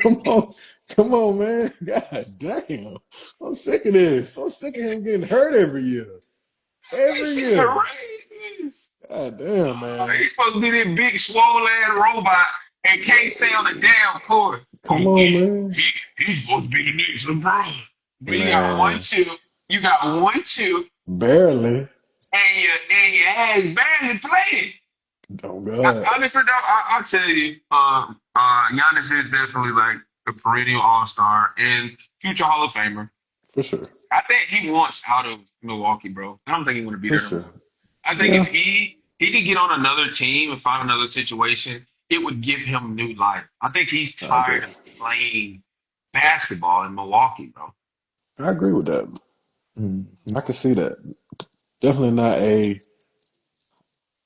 come on. Come on, man. God damn. I'm sick of this. I'm sick of him getting hurt every year. That Every shit year. crazy. God damn, man. He's supposed to be this big swole ass robot and can't stay on the damn court. Come on, man. He's supposed to be the next LeBron. But you got one Man. chip. You got one chip, Barely. and your ass barely playing. Oh, God. Honestly, though, I'll tell you, Giannis is definitely like a perennial All Star and future Hall of Famer. For sure. I think he wants out of Milwaukee, bro. I don't think he want to be For there no sure. more. I think Yeah. if he could get on another team and find another situation, it would give him new life. I think he's I agree. tired of playing basketball in Milwaukee, bro. I agree with that. Mm. I can see that. Definitely not a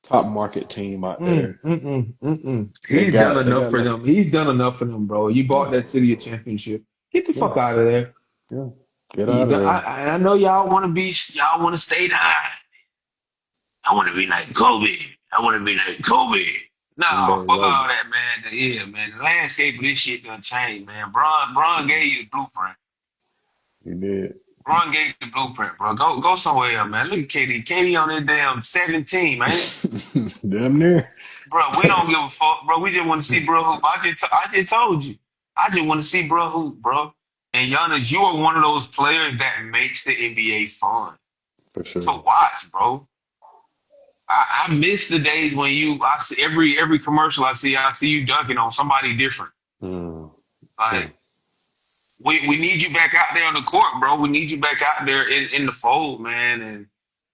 top market team out there. They He's done enough got for like them. He's done enough for them, bro. You bought yeah, that city a championship. Get the yeah, fuck out of there. yeah. Get You out of done, there. I know y'all want to stay down. I want to be like Kobe. I want to be like Kobe. No, Barry fuck all Lovely. that, man. Yeah, man. The landscape of this shit done changed, man. Bron gave you the blueprint. You did. Bron gave you the blueprint, bro. Go somewhere else, man. Look at KD. KD on this damn 17, man. Damn near. Bro, we don't give a fuck, bro. We just want to see bro hoop. I just told you. I just want to see bro hoop, bro. And Giannis, you are one of those players that makes the NBA fun For sure. to watch, bro. I miss the days when I see every commercial I see you dunking on somebody different. Mm. Yeah. Like we need you back out there on the court, bro. We need you back out there in the fold, man.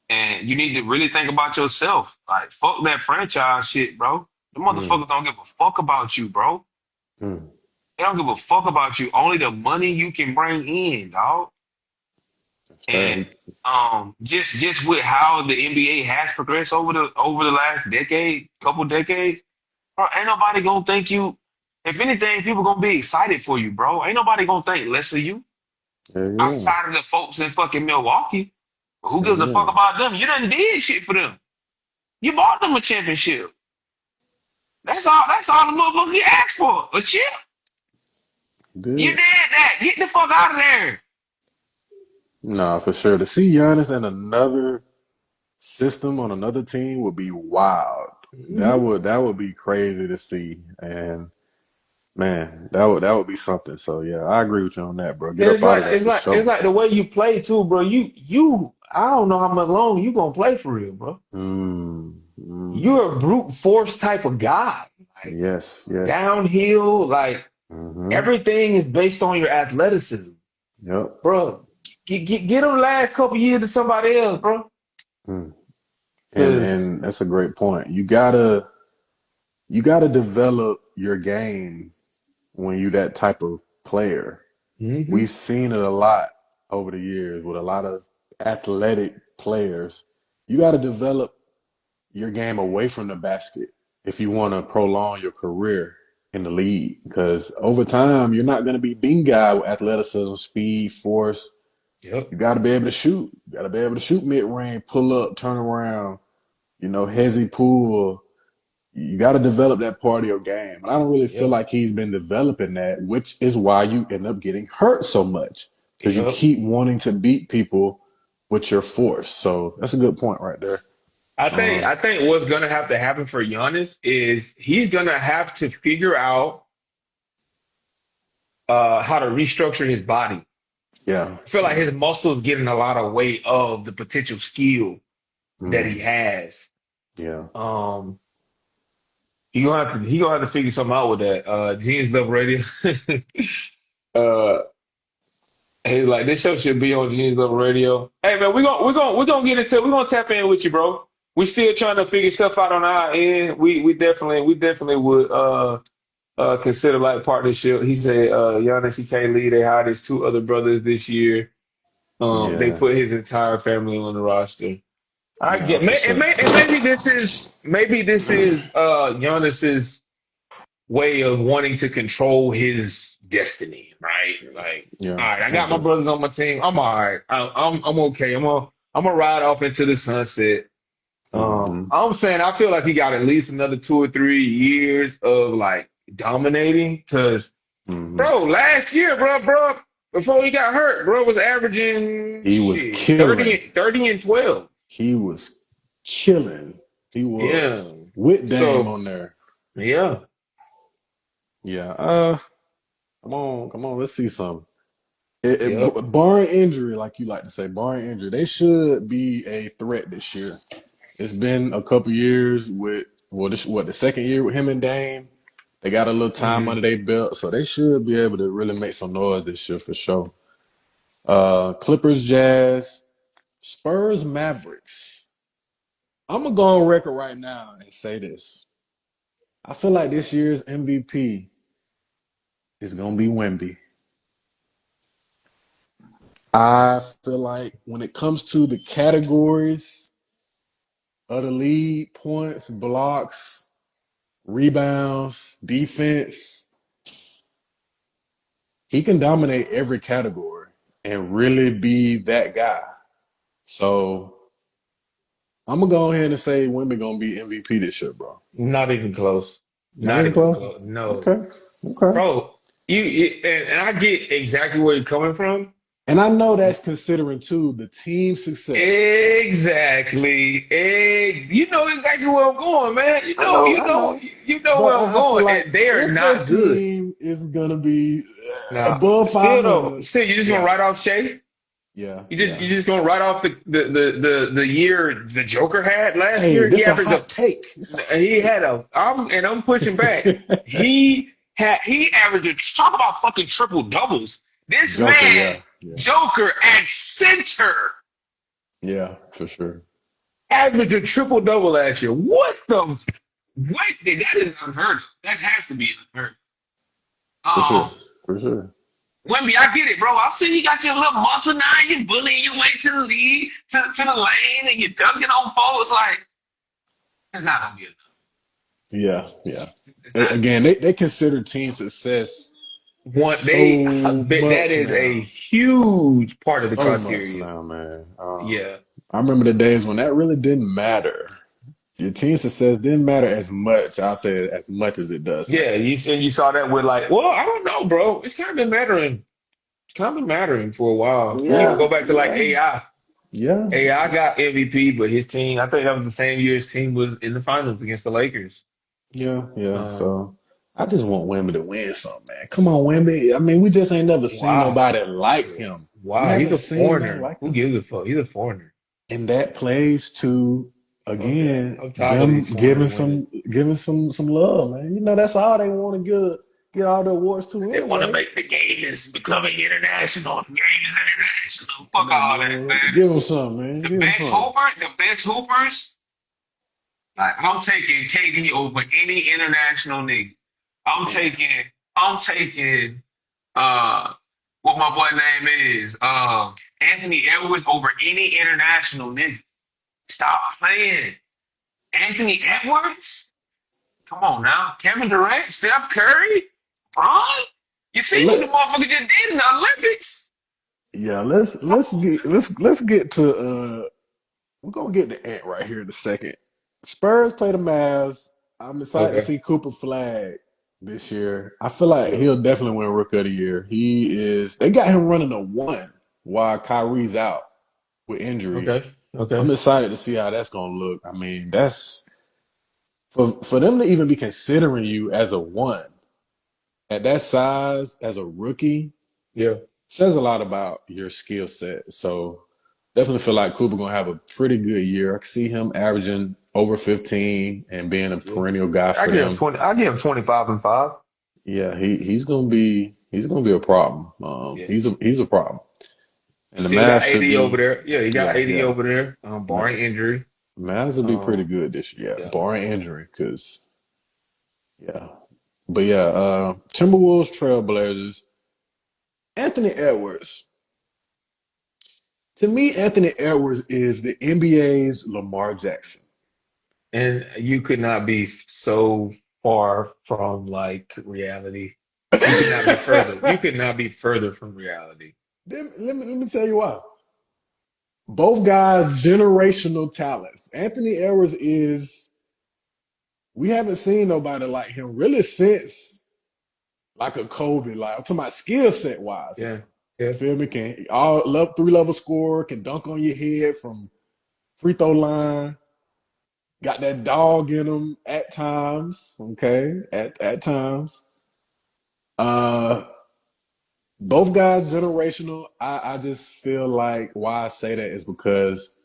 And you need to really think about yourself. Like fuck that franchise shit, bro. The Mm. motherfuckers don't give a fuck about you, bro. Mm. They don't give a fuck about you. Only the money you can bring in, dog. That's And fair. just with how the NBA has progressed over the last decade, couple decades, bro, ain't nobody gonna think you. If anything, people gonna be excited for you, bro. Ain't nobody gonna think less of you Yeah, yeah. outside of the folks in fucking Milwaukee. Who Yeah, gives a yeah. fuck about them? You done did shit for them. You bought them a championship. That's all. That's all the motherfucker you asked for. A chip. You Did. did that. Get the fuck out of there. Nah, for sure. To see Giannis in another system on another team would be wild. Mhm. That would be crazy to see. And man, that would be something. So yeah, I agree with you on that, bro. Get And it's up out like of there it's for like it's sure. like the way you play too, bro. You I don't know how much longer you gonna play for real, bro. Mm. you're a brute force type of guy. Like Yes, yes. downhill, like Hmm. everything is based on your athleticism, Yep. bro. Get them last couple years to somebody else, bro. Mm. Cause And that's a great point. You gotta develop your game when you that type of player. hmm We've seen it a lot over the years with a lot of athletic players. You got to develop your game away from the basket if you want to prolong your career in the league. Because over time, you're not going to be being guy with athleticism, speed, force. Yep. You got to be able to shoot. You got to be able to shoot mid range, pull up, turn around. Hezzy pull. You got to develop that part of your game. And I don't really feel Yep. like he's been developing that, which is why you end up getting hurt so much because you Yep. keep wanting to beat people with your force. So that's a good point right there. I think what's gonna have to happen for Giannis is he's gonna have to figure out how to restructure his body. Yeah, I feel like yeah, his muscles getting a lot of weight of the potential skill that he mm, has. yeah, Um, he gonna have to figure something out with that. Jeans Love Radio. uh, he's like this show should be on Jeans Love Radio. Hey man, we're gonna get into we're gonna tap in with you, bro. We still trying to figure stuff out on our end. We definitely would consider like partnership. He said Giannis he can't leave. They hired his two other brothers this year. They yeah, put his entire family on the roster. I yeah, get for sure. and maybe this is Giannis's way of wanting to control his destiny, right? Like, Yeah, all right, I got my okay. brothers on my team. I'm all right. I'm okay. I'm gonna ride off into the sunset. Hmm. I'm saying I feel like he got at least another 2 or 3 years of like dominating. Because, Hmm. bro, last year, bro, before he got hurt, bro was averaging He was shit 30, killing. 30 and 12. He was killing. He Yeah. was with Dame So on there. yeah, Yeah. Come on. Let's see some. yep. Barring injury, like you like to say, barring injury, they should be a threat this year. It's been a couple years with the second year with him and Dame. They got a little time hmm under their belt, so they should be able to really make some noise this year for sure. Clippers, Jazz, Spurs, Mavericks. I'm gonna go on record right now and say this. I feel like this year's MVP is gonna be Wemby. I feel like when it comes to the categories of the league, points, blocks, rebounds, defense, he can dominate every category and really be that guy. So I'm gonna go ahead and say Wemby gonna be MVP this year, bro. Not even close. Not Not even even close. close. No, Okay. Okay. bro. And I get exactly where you're coming from. And I know that's considering too the team success. Exactly. You know exactly where I'm going, man. You know, you I know, know. you know But where I'm I feel going. like And they are if their not good. team is gonna be Now, above still though, 500, still, you're just gonna yeah, write off Shea? yeah, You just yeah. you just gonna write off the year the Joker had last Hey, year? this a hot take. It's a hot He take. had I'm pushing back. He averaged talk about fucking triple doubles. This Joker, man, yeah, yeah, Joker at center, yeah, for sure, averaged a triple double last year. What? That is unheard of. That has to be unheard of. for sure, for sure, Wemby, I get it, bro. I see you got your little muscle now. You're bullying your way to the lead, to the lane, and you're dunking on folks. Like, it's not gonna be enough. yeah, yeah. It's not. Again, they consider team success One, so that much is a now, huge part of the so much criteria. now, man. Yeah. I remember the days when that really didn't matter. Your team success didn't matter as much. I'll say as much as it does now. Yeah, you saw that with like, well, I don't know, bro. It's kind of been mattering. It's kind of been mattering for a while. We even Yeah, go back to like yeah, AI. yeah, AI got MVP, but his team, I think that was the same year his team was in the finals against the Lakers. yeah, yeah. Um, So I just want Wemby to win something, man. Come on, Wemby. I mean, we just ain't never seen wow. nobody like him. We Wow, he's haven't a seen nobody foreigner. like Who him. gives a fuck? He's a foreigner. And that plays to Okay. again, I'm tired of them these foreigners winning. giving some love, man. You know that's all they want to get all the awards to They want to anyway. make the game is becoming international. The game is international. Come Fuck on, all that, man. man. Give them some, man. Give them some. The best hoopers, like I'm taking KD over any international nigga. I'm Yeah. taking, I'm taking, uh, what my boy name is, Anthony Edwards over any international nigga. Stop playing. Anthony Edwards? Come on now. Kevin Durant, Steph Curry, Bron? You Well, see what the motherfucker just did in the Olympics? yeah, Come on. let's get to we're gonna get the Ant right here in a second. Spurs play the Mavs. I'm excited to Okay. see Cooper Flag this year. I feel like Yeah. he'll definitely win Rookie of the Year. He is. They got him running a one while Kyrie's out with injury. Okay. I'm Okay. excited to see how that's gonna look. I mean, that's for them to even be considering you as a one at that size as a rookie Yeah. says a lot about your skill set. So definitely feel like Cooper gonna have a pretty good year. I can see him averaging over 15 and being a Yeah. perennial guy I for give him them. 20. I give him 25 and 5. Yeah, he's gonna be a problem. Yeah. He's a problem, and the Still got Mavs should 80 over be there. Yeah, he got 80 yeah. over there, barring injury. Mavs will be pretty Um, good this year, yeah. barring injury. Cause yeah, but yeah, Timberwolves Trailblazers. Anthony Edwards. To me, Anthony Edwards is the NBA's Lamar Jackson. And you could not be so far from like reality. You could not be further. You could not be further from reality. Let me tell you why. Both guys generational talents. Anthony Edwards is we haven't seen nobody like him really since like a Kobe. Like I'm talking about skill set wise. Yeah. Yeah. You feel me? Can all love 3 level scorer, can dunk on your head from free throw line. Got that dog in him at times. Okay, at times. Uh, both guys generational. I just feel like why I say that is because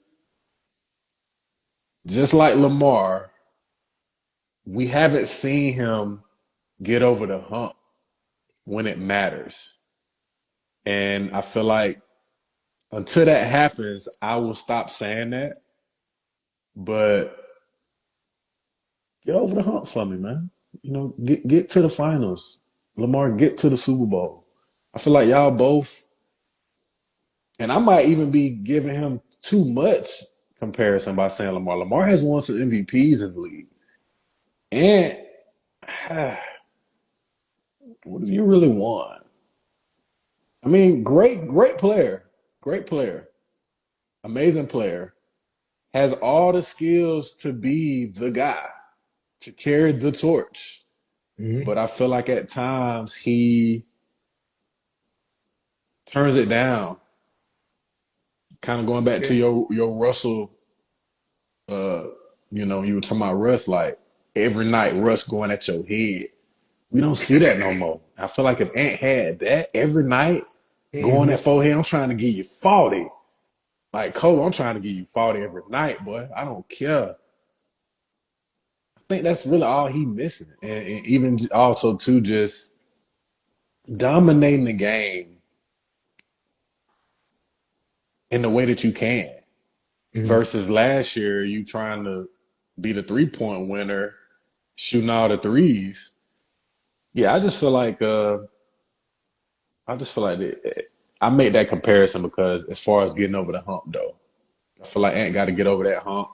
just like Lamar, we haven't seen him get over the hump when it matters. And I feel like until that happens, I will stop saying that. But get over the hump for me, man. You know, get to the finals. Lamar, get to the Super Bowl. I feel like y'all both, and I might even be giving him too much comparison by saying Lamar. Lamar has won some MVPs in the league. And what have you really won? I mean, great player, amazing player, has all the skills to be the guy, to carry the torch. Hmm. But I feel like at times he turns it down. Kind of going back to Yeah. your Russell, uh, you were talking about Russ, like every night Russ going at your head. We don't see that no more. I feel like if Ant had that every night going Hmm. at forehead, I'm trying to give you 40. Like Cole, I'm trying to give you 40 every night, boy. I don't care. I think that's really all he missing. And even also too just dominating the game in the way that you can. Hmm. Versus last year, you trying to be the 3 point winner, shooting all the threes. Yeah, I just feel like I made that comparison because as far as getting over the hump, though, I feel like Ant got to get over that hump.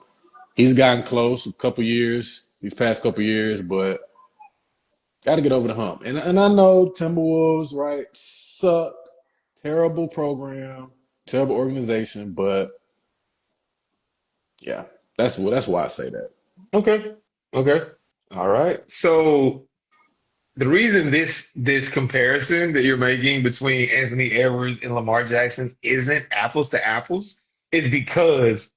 He's gotten close a couple years, these past couple years, but got to get over the hump. And I know Timberwolves, right, suck, terrible program, terrible organization, but yeah, that's why I say that. Okay. Okay. All right. So the reason this comparison that you're making between Anthony Edwards and Lamar Jackson isn't apples to apples is because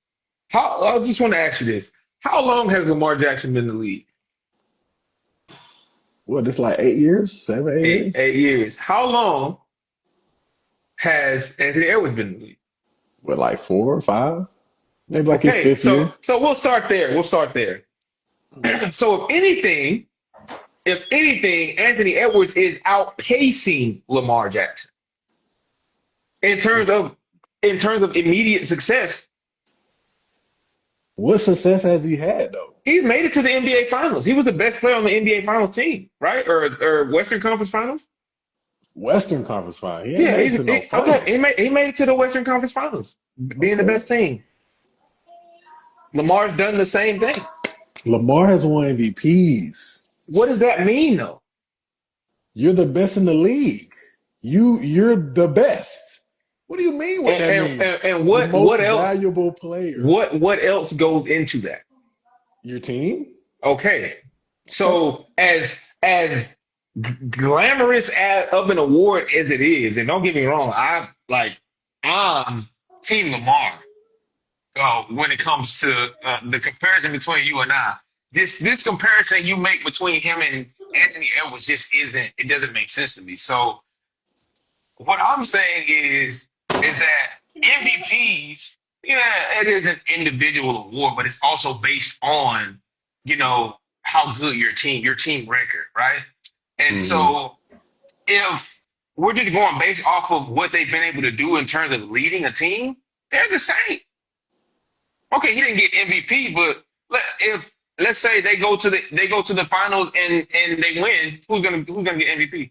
how I just want to ask you this. How long has Lamar Jackson been in the league? What, this like 8 years, 7, 8 years? 8 years. How long has Anthony Edwards been in the league? What, like 4 or 5? Maybe like his Okay, fifth so year. so we'll start there. We'll start there. So if anything, Anthony Edwards is outpacing Lamar Jackson in terms of immediate success. What success has he had though? He's made it to the NBA Finals. He was the best player on the NBA Finals team, right? Or Western Conference Finals. Western Conference Final. He ain't Yeah, made it to no okay. finals. He made it to the Western Conference Finals, being the Okay. best team. Lamar's done the same thing. Lamar has won MVPs. What does that mean, though? You're the best in the league. You're the best. What do you mean what that means? And The most what else? valuable player. What else goes into that? Your team? Okay, Okay. so as glamorous of an award as it is, and don't get me wrong, I'm Team Lamar. When it comes to the comparison between you and I, this comparison you make between him and Anthony Edwards just isn't. It doesn't make sense to me. So what I'm saying is that MVPs, yeah, it is an individual award, but it's also based on, how good your team record, right? And Mm-hmm. so if we're just going based off of what they've been able to do in terms of leading a team, they're the same. Okay, he didn't get MVP, but if let's say they go to the finals and they win, who's gonna get MVP?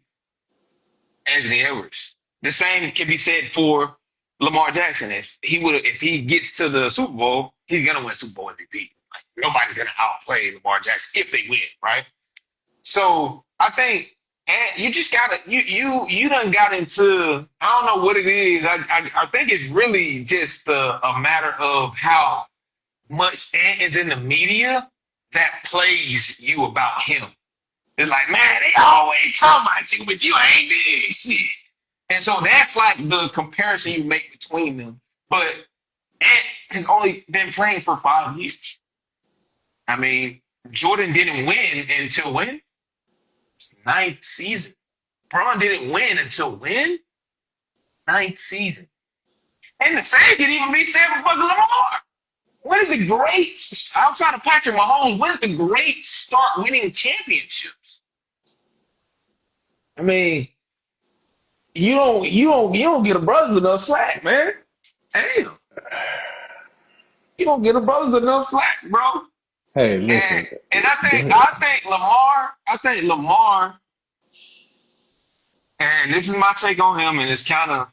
Anthony Edwards. The same can be said for Lamar Jackson. If he gets to the Super Bowl, he's gonna win Super Bowl MVP. Like, nobody's gonna outplay Lamar Jackson if they win, right? So I think and you just gotta you done got into I don't know what it is. I think it's really just a matter of how much Ant is in the media that plays you about him. It's like, man, they always talking about you, but you ain't did shit. And so that's like the comparison you make between them. But Ant has only been playing for 5 years. I mean, Jordan didn't win until when? Ninth season. Braun didn't win until when? Ninth season. And the same can even be said for fucking Lamar. When did the greats, outside of Patrick Mahomes, when did the greats start winning championships? I mean, you don't get a brother enough slack, man. Damn, you don't get a brother enough slack, bro. Hey, And listen. and I Go think ahead. I think Lamar, and this is my take on him, and it's kind of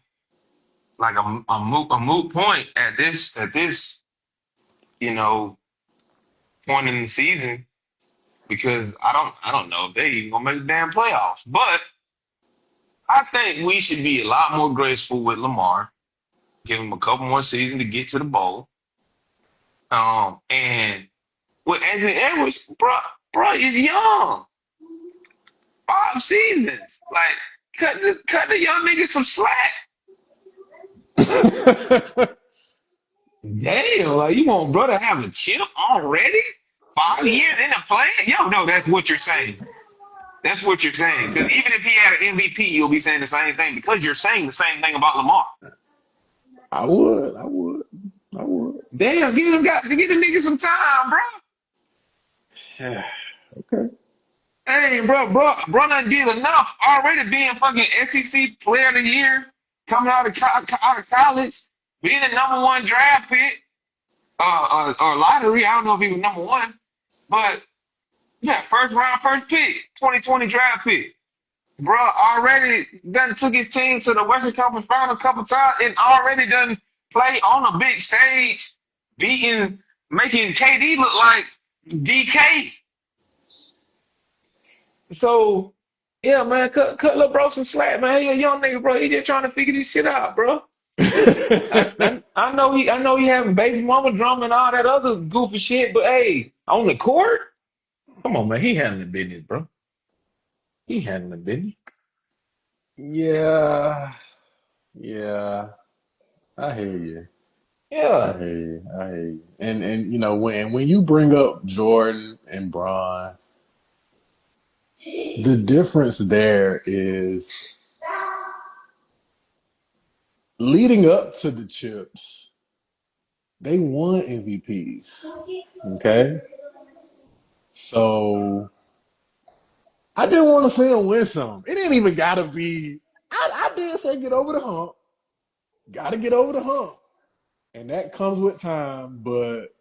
like a moot point at this you know point in the season because I don't know if they even gonna make the damn playoffs, but I think we should be a lot more graceful with Lamar, give him a couple more seasons to get to the bowl. And with Anthony Edwards, bro is young, 5 seasons. Like, cut the young nigga some slack. Damn, like you want brother to have a chip already? 5 years into playing? Yo, no, that's what you're saying. That's what you're saying. Because even if he had an MVP, you'll be saying the same thing because you're saying the same thing about Lamar. I would. I would. I would. Damn, give the nigga some time, bro. Okay. Hey, bro, done did enough already being fucking SEC Player of the Year, coming out of college, being the number one draft pick, or lottery. I don't know if he was number one, but yeah, first round, first pick, 2020 draft pick. Bro, already done took his team to the Western Conference Final a couple times and already done play on a big stage, making KD look like DK. So, yeah, man, cut little bro some slack, man. He a young nigga, bro. He just trying to figure this shit out, bro. I know he having baby mama drama and all that other goofy shit, but hey, on the court, come on, man. He handling business, bro. He handling business. Yeah. Yeah. I hear you. I Yeah. hear you. I hear you. And when you bring up Jordan and Bron, the difference there is leading up to the chips. They won MVPs. Okay, so I just want to see them win some. It ain't even gotta be. I did say get over the hump. Got to get over the hump, and that comes with time. But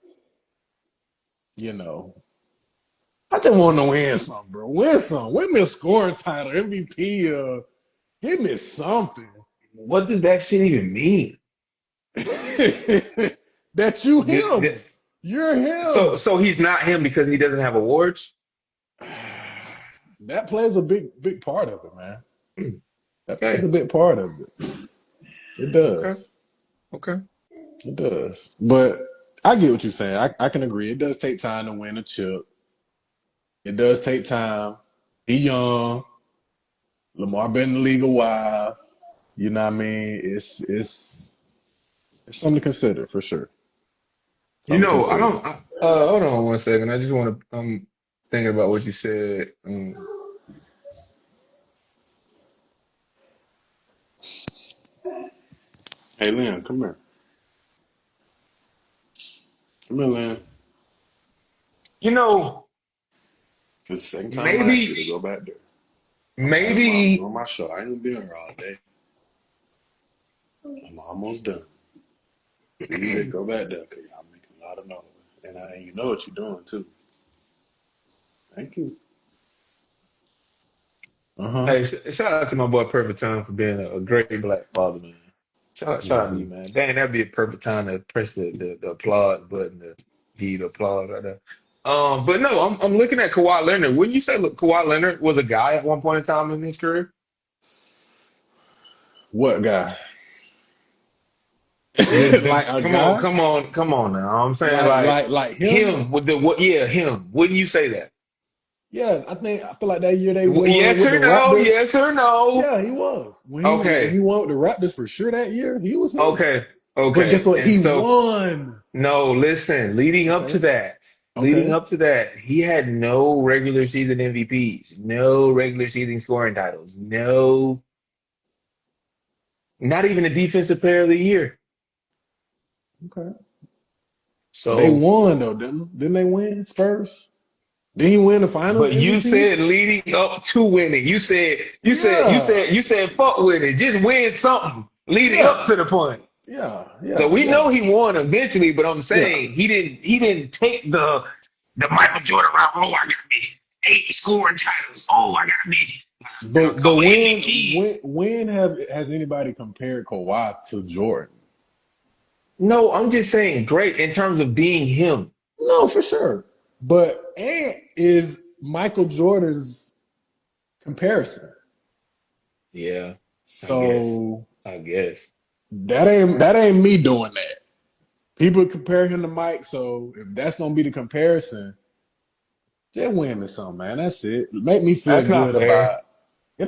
you know, I just want to win some, bro. Win some. Win me a scoring title, MVP. Give me something. What does that shit even mean? That you Th- him. th- You're So him. so he's not him because he doesn't have awards. That plays a big part of it, man. Hmm, That plays a okay, big part of it. It okay, does. okay. It does. But I get what you're saying. I can agree. It does take time to win a chip. It does take time. He young. Lamar been in the league a while. You know what I mean? It's something to consider for sure. You Something to know, I consider. don't. Hold on one second. I just want to. I'm thinking about what you said. Hey Lynn, come here. Come here, Lynn. You know, This is the second time I asked you maybe, to go back there. I'm maybe. doing my show. I ain't gonna be here all day. I'm almost done. You just go back there because y'all making a lot of noise. And you know what you're doing too. Thank you. Uh-huh. Hey, shout out to my boy Perfect Time for being a great black father, man. Shout out to Mm-hmm. you, man. Dang, that'd be a perfect time to press the applaud button to give you the applause right there. But no, I'm looking at Kawhi Leonard. Wouldn't you say, look, Kawhi Leonard was a guy at one point in time in his career? What guy? The Like a come on, guy? come on, come on now. I'm saying Like like like like him? him with the what? Yeah, him. Wouldn't you say that? Yeah, I feel like that year they won Yes with the or no? Raptors. Yes or no? Yeah, he was. When he Okay, won with the Raptors for sure that year, he was him. okay, But guess okay. what? And He so won. no, listen. Okay. Leading Okay. up to that, he had no regular season MVPs, no regular season scoring titles, no, not even a defensive player of the year. Okay. But they So, won though, didn't they win? Spurs? Did he win the finals but you MVP? said leading up to winning. Yeah. You said fuck winning. Just win something leading up Yeah. to the point. Yeah. So Yeah. we Yeah. know he won eventually, but I'm Yeah. saying he didn't take the Michael Jordan route. Oh, I got me 8 scoring titles. Oh, I got me a But couple when MVPs. when have has anybody compared Kawhi to Jordan? No, I'm just saying great in terms of being him. No, for sure. But Ant is Michael Jordan's comparison. Yeah, I guess. So I guess. that ain't me doing that. People compare him to Mike, so if that's gonna be the comparison, just win me some, man. That's it. Make me feel That's not good fair. about it.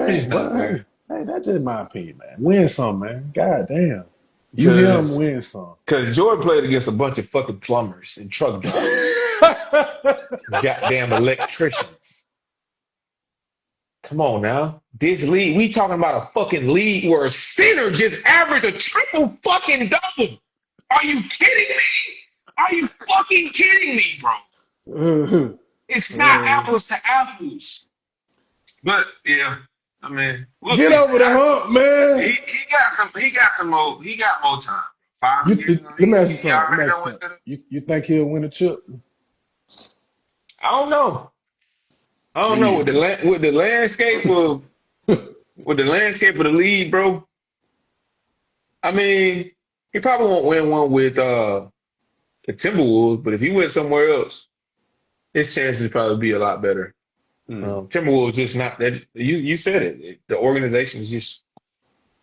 It's just Ain't, not bro. Hey, fair. hey, that's just my opinion, man. Win some, man. God damn. You hear him Because win some. Jordan played against a bunch of fucking plumbers and truck drivers, goddamn electricians. Come on now. This league, we talking about a fucking league where a center just averaged a triple fucking double. Are you kidding me? Are you fucking kidding me, bro? It's not apples to apples. But yeah, I mean, we'll Get see, over the man. hump, man. He got some more he got more time. 5 years, Let me ask you he something. Let me already ask done you went something. to the You think he'll win a chip? I don't know. I don't know with Damn. with the landscape of the league, bro. I mean, he probably won't win one with the Timberwolves, but if he went somewhere else, his chances probably be a lot better. Hmm. Timberwolves just not that you said it. The organization is just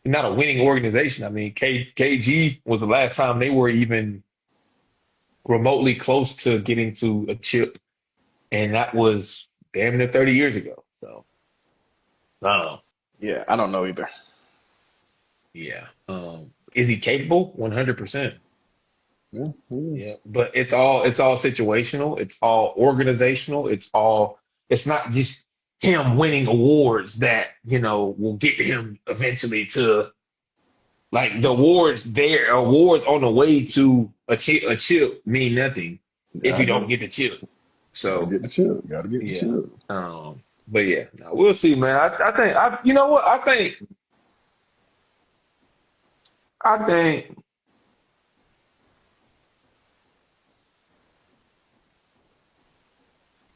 not a winning organization. I mean, KG was the last time they were even remotely close to getting to a chip, and that was damn near 30 years ago. So, I don't know. Yeah, I don't know either. Yeah. Is he capable? 100%. Yeah, he Yeah. is. But it's all situational. It's all organizational. It's not just him winning awards that, will get him eventually to Like the awards there, awards on the way to a chip mean nothing if I you don't know. get the chip. Gotta So get the chip. Gotta get the yeah. chip. But yeah, no, we'll see, man. I think you know what? I think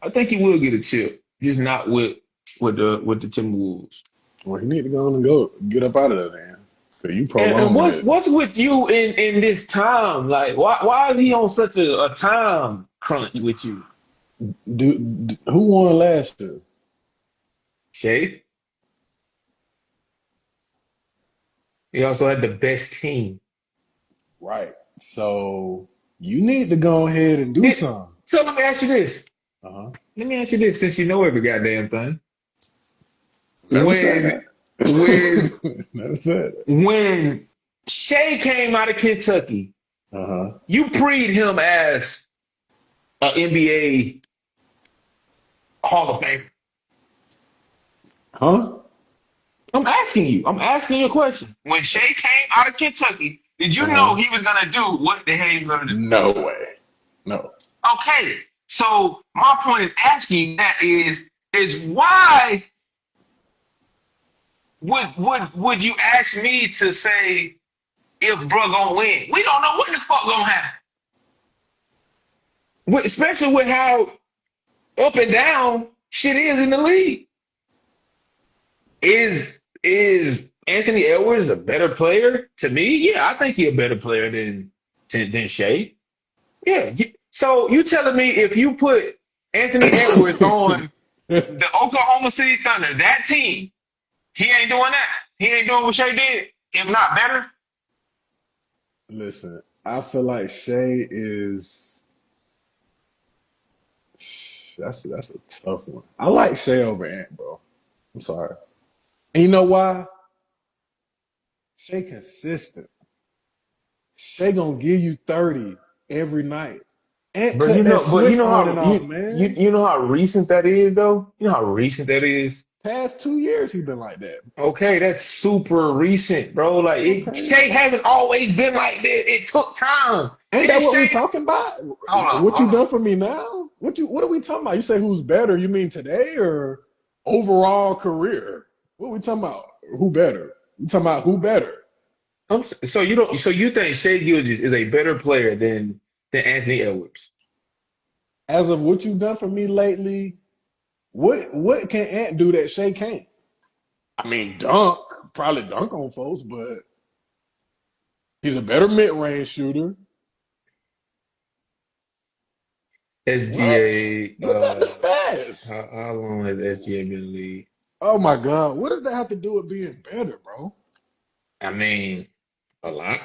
I think he will get a chip, just not with the Timberwolves. Well, he need to go on and go get up out of there, man. Cause you And prolonging what's it. what's with you in this time? Like, why is he on such a time crunch with you, Who won last year? Shay? He also had the best team. Right. So you need to go ahead and do Did, something. so let me ask you this. Uh-huh. Let me ask you this, since you know every goddamn thing. Never said When when that. Never said that. when Shay came out of Kentucky, Uh-huh. you preed him as an NBA Hall of Famer. Huh? I'm asking you. I'm asking you a question. When Shay came out of Kentucky, did you know Uh-huh. he was gonna do what the hell he was gonna do? No way. No. Okay. So my point in asking that is why would you ask me to say if bro gonna win? We don't know what the fuck gonna happen. Especially with how up and down shit is in the league. Is Anthony Edwards a better player to me? Yeah, I think he's a better player than Shea. Yeah. So you telling me if you put Anthony Edwards on the Oklahoma City Thunder, that team, he ain't doing that. He ain't doing what Shea did, if not better. Listen, I feel like Shay is that's a tough one. I like Shay over Ant, bro. I'm sorry. And you know why? Shay consistent. Shay gonna give you 30 every night. Ant But cut that you switch know on how and off, man. you know how recent that is though. You know how recent that is. Past 2 years he been like that. Okay, that's super recent, bro. Like Okay. Shea hasn't always been like this. It took time. Ain't Then that what Shea, we talking about? What you hold on. done for me now? What are we talking about? You say who's better? You mean today or overall career? What we talking about? Who better? You talking about who better? So you don't. So you think Shea Gilgeous is a better player than Anthony Edwards? As of what you done for me lately, what can Ant do that Shay can't? I mean, probably dunk on folks, but he's a better mid range shooter. What? SGA. Look up the stats. How long has SGA been in the league? Oh my God, what does that have to do with being better, bro? I mean, a lot.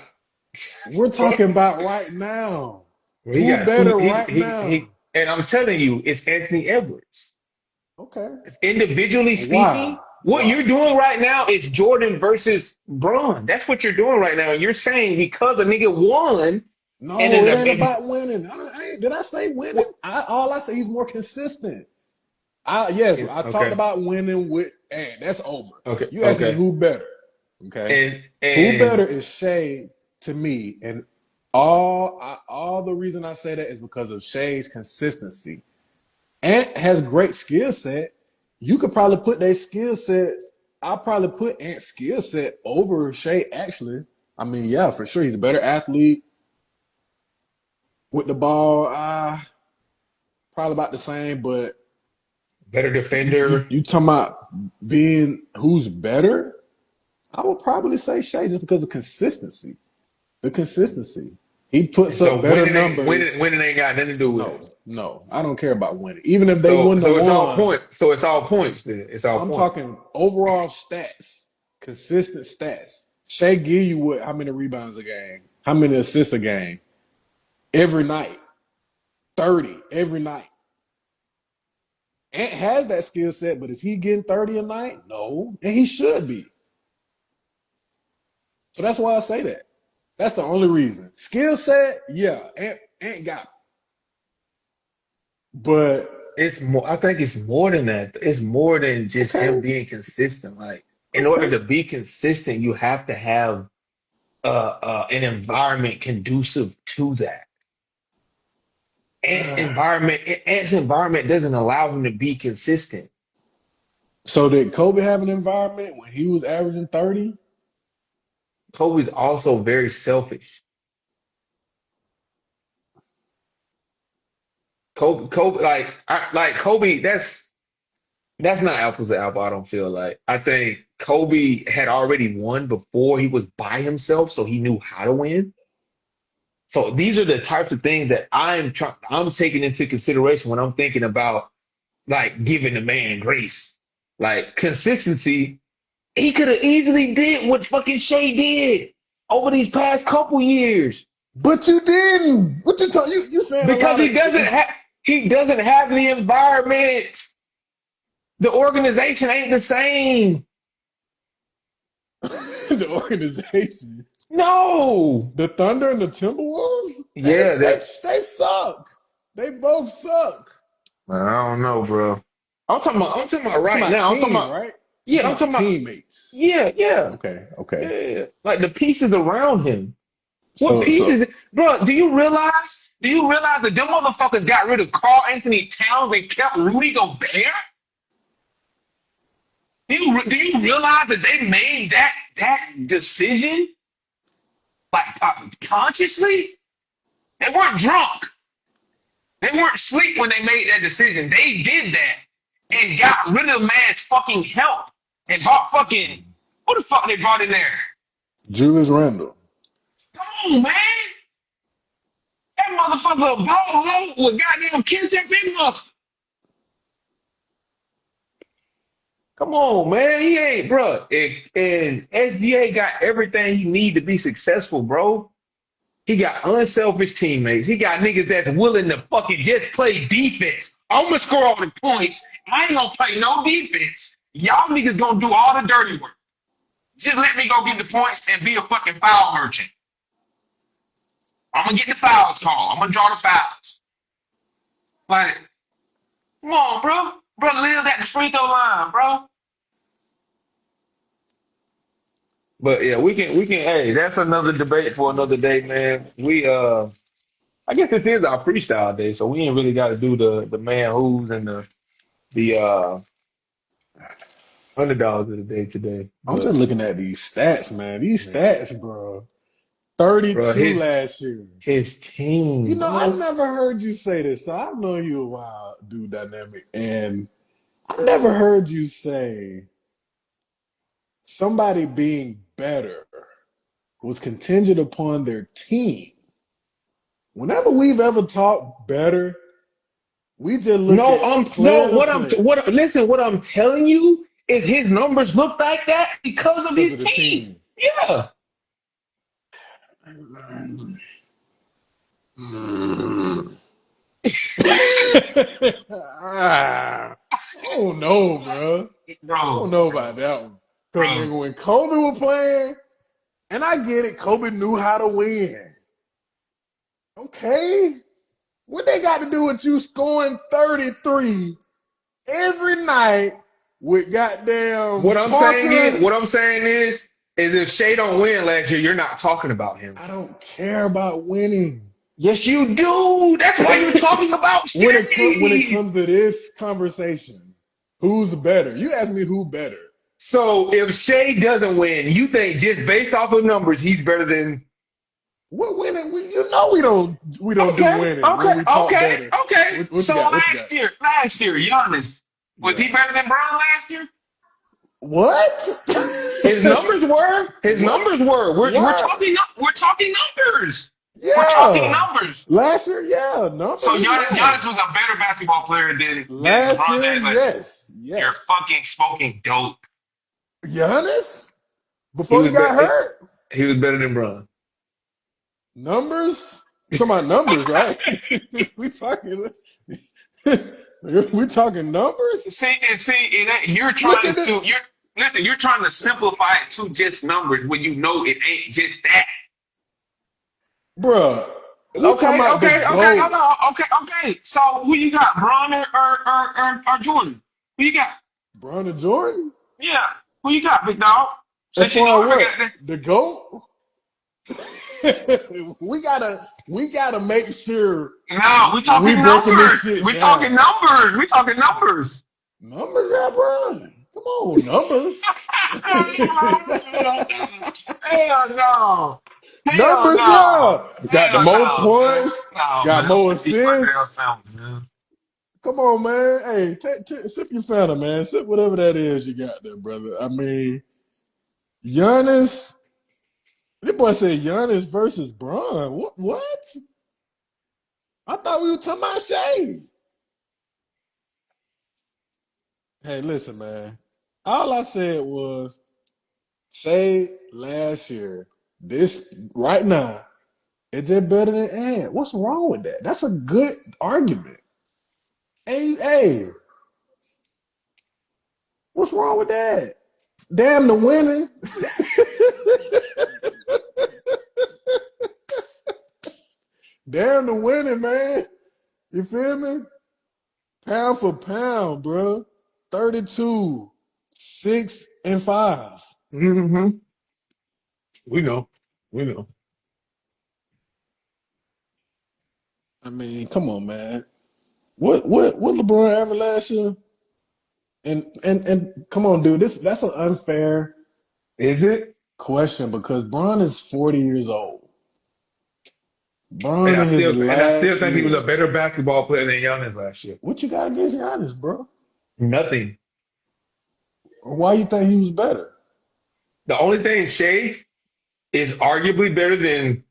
We're talking about right now. Well, he Who got two. better right now? And I'm telling you, it's Anthony Edwards. Okay. Individually Why? speaking, what Why? you're doing right now is Jordan versus Bron. That's what you're doing right now. And you're saying because a nigga won and No, then it ain't about winning. Did I say what? winning? All I say he's more consistent. Yes, I talked Okay, about winning with, and that's over. okay, You asked me okay. who better. Okay, who And better is Shay to me, and all the reason I say that is because of Shay's consistency. Ant has great skill set. You could probably put their skill sets. I'll probably put Ant's skill set over Shay. Actually, I mean, yeah, for sure, he's a better athlete with the ball. Probably about the same, but better defender. you talking about being who's better? I would probably say Shay just because of consistency. The consistency. He And puts so up better winning numbers. ain't got nothing to do with No, it. no, I don't care about winning. Even if they So wouldn't have so it's all won, point. So it's all points then. It's all I'm points. talking overall stats, consistent stats. Shay give you what? How many rebounds a game? How many assists a game? Every night, 30 every night. Ant has that skill set, but is he getting 30 a night? No, and he should be. So that's why I say that. That's the only reason. Skill set, yeah, Ant got it. But It's more. I think it's more than that. It's more than just him okay, being consistent. Like in order okay. to be consistent, you have to have an environment conducive to that. Ant's environment doesn't allow him to be consistent. So did Kobe have an environment when he was averaging 30? Kobe's also very selfish. Kobe, like Kobe, that's not apples to apple. I don't feel like. I think Kobe had already won before he was by himself, so he knew how to win. So these are the types of things that I'm taking into consideration when I'm thinking about like giving the man grace. Like consistency, he could have easily did what fucking Shea did over these past couple years But you didn't. What you talking? You saying a because lot of. he doesn't have the environment. The organization ain't the same. The organization. No. The Thunder and the Timberwolves, Yeah, that they suck. They both suck. I don't know, bro. I'm talking about I'm talking right about now. I'm talking team, about right? I'm yeah, talking I'm about talking about teammates. yeah, yeah, Okay, okay. yeah. Like the pieces around him. What So pieces, bro? Do you realize? Do you realize that them motherfuckers got rid of Carl Anthony Towns and kept Rudy Gobert? Do you realize that they made that decision like consciously? They weren't drunk. They weren't asleep when they made that decision. They did that and got rid of the man's fucking help and bought fucking who the fuck they brought in there? Julius Randle. Come on, man. That motherfucker ball was goddamn Kente Big. Come on, man. He ain't, bro. And SGA got everything he need to be successful, bro. He got unselfish teammates. He got niggas that's willing to fucking just play defense. I'm gonna score all the points. I ain't gonna play no defense. Y'all niggas gonna do all the dirty work. Just let me go get the points and be a fucking foul merchant. I'm gonna get the fouls called. I'm gonna draw the fouls. Like, come on, bro. Bro, live at the free throw line, bro. But yeah, we can hey, that's another debate for another day, man. I guess this is our freestyle day, so we ain't really gotta do the man who's and the underdogs of the day today. I'm just But looking at these stats, man. These man, stats, bro. bro, 32 last year. his You team, know, I bro. never heard you say this. So I know you a wild dude dynamic. And I never heard you say somebody being better was contingent upon their team. Whenever we've ever talked better, we just look No, at player no. to player Listen. What I'm telling you is his numbers look like that because of because his of the team. team. Yeah. I don't know, bro. I don't Bro, know about that one. Because bro. nigga, when Kobe was playing, and I get it, Kobe knew how to win. Okay. What they got to do with you scoring 33 every night with goddamn Parker? What I'm saying is if Shea don't win last year, you're not talking about him. I don't care about winning. Yes, you do. That's why you're talking about When it Shea. comes to this conversation, who's better? You ask me who better. So if Shea doesn't win, you think just based off of numbers, he's better than What winning? You know we don't do okay, winning okay, when we talk okay, better. okay. What you So got? What you got? last year, Giannis, was Yeah. he better than Brown last year? What? His numbers were. His What? numbers were. What? We're talking numbers. We're talking Yeah. numbers. Last year, yeah. So Numbers, Giannis yeah. was a better basketball player than Last LeBron year, James last year. yes. You're Yes. fucking smoking dope. Giannis? He Before he was got be- hurt? he was better than Bron. Numbers? We're talking about numbers, right? we talking we talking numbers? You're Look trying at to it. you're trying to simplify it to just numbers when you know it ain't just that. Bruh. We talking Okay, about the okay, okay, GOAT. okay. So who you got, Bron or Jordan? Who you got? Bron and Jordan? Yeah, who you got, big dog? As Since you know far as I what? got that. The GOAT? we gotta make sure No, we we talking breaking this numbers. shit We talking down. numbers. We talking numbers. Numbers, yeah, bro. Come on, numbers. Hell no. Hell Numbers, no. yeah. Got the Hell more no, man. points, No, got man. I'm more finna eat my damn assists. sandwich, man. Come on, man. Hey, sip your Fanta, man. Sip whatever that is you got there, brother. I mean, Giannis. This boy said Giannis versus Bron. What? What? I thought we were talking about Shea. Hey, listen, man. All I said was Shea last year. This right now, is it better than Ant? What's wrong with that? That's a good argument. Hey, what's wrong with that? Damn the winning. Damn the winning, man. You feel me? Pound for pound, bro. 32, 6 and 5. Mm-hmm. We know. We know. I mean, come on, man. What LeBron average last year? And come on, dude. That's an unfair Is it? question because Bron is 40 years old. And Bron I in his still last think he was a year. better basketball player than Giannis last year. What you got against Giannis, bro? Nothing. Why you think he was better? The only thing Shea is arguably better than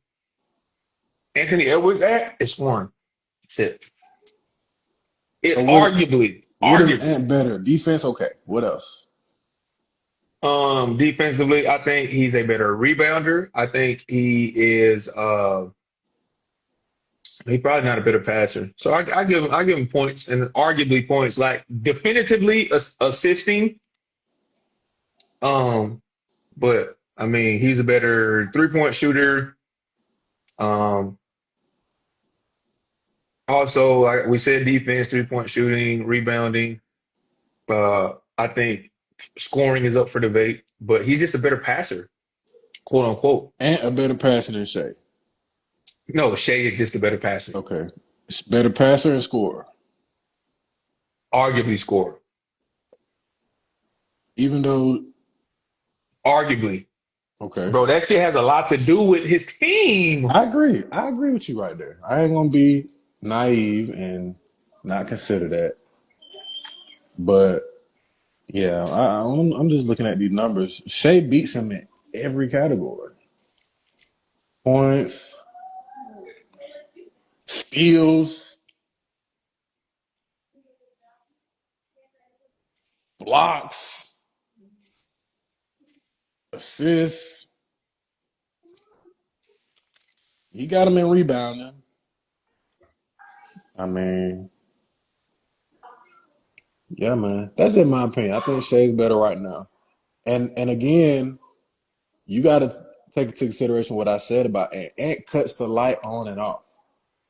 Anthony Edwards at is scoring. That's it. So It what? arguably, What is arguably. Ant better? Defense, okay. What else? Defensively, I think he's a better rebounder. I think he's probably not a better passer. So I give him points and arguably points like definitively assisting. Um, but I mean he's a better 3-point shooter. Um, Also like we said, defense, 3-point shooting, rebounding. I think scoring is up for debate, but he's just a better passer, quote unquote. Ant a better passer than Shea. No, Shea is just a better passer. Okay. Better passer and scorer. Arguably score. Even though, Arguably. okay. Bro, that shit has a lot to do with his team. I agree. I agree with you right there. I ain't gonna be naive and not consider that. But yeah, I'm just looking at these numbers. Shea beats him in every category. Points, steals, blocks, assists. He got him in rebounding. I mean, yeah, man. That's just my opinion. I think Shea's better right now. And again, you got to take into consideration what I said about Ant. Ant cuts the light on and off.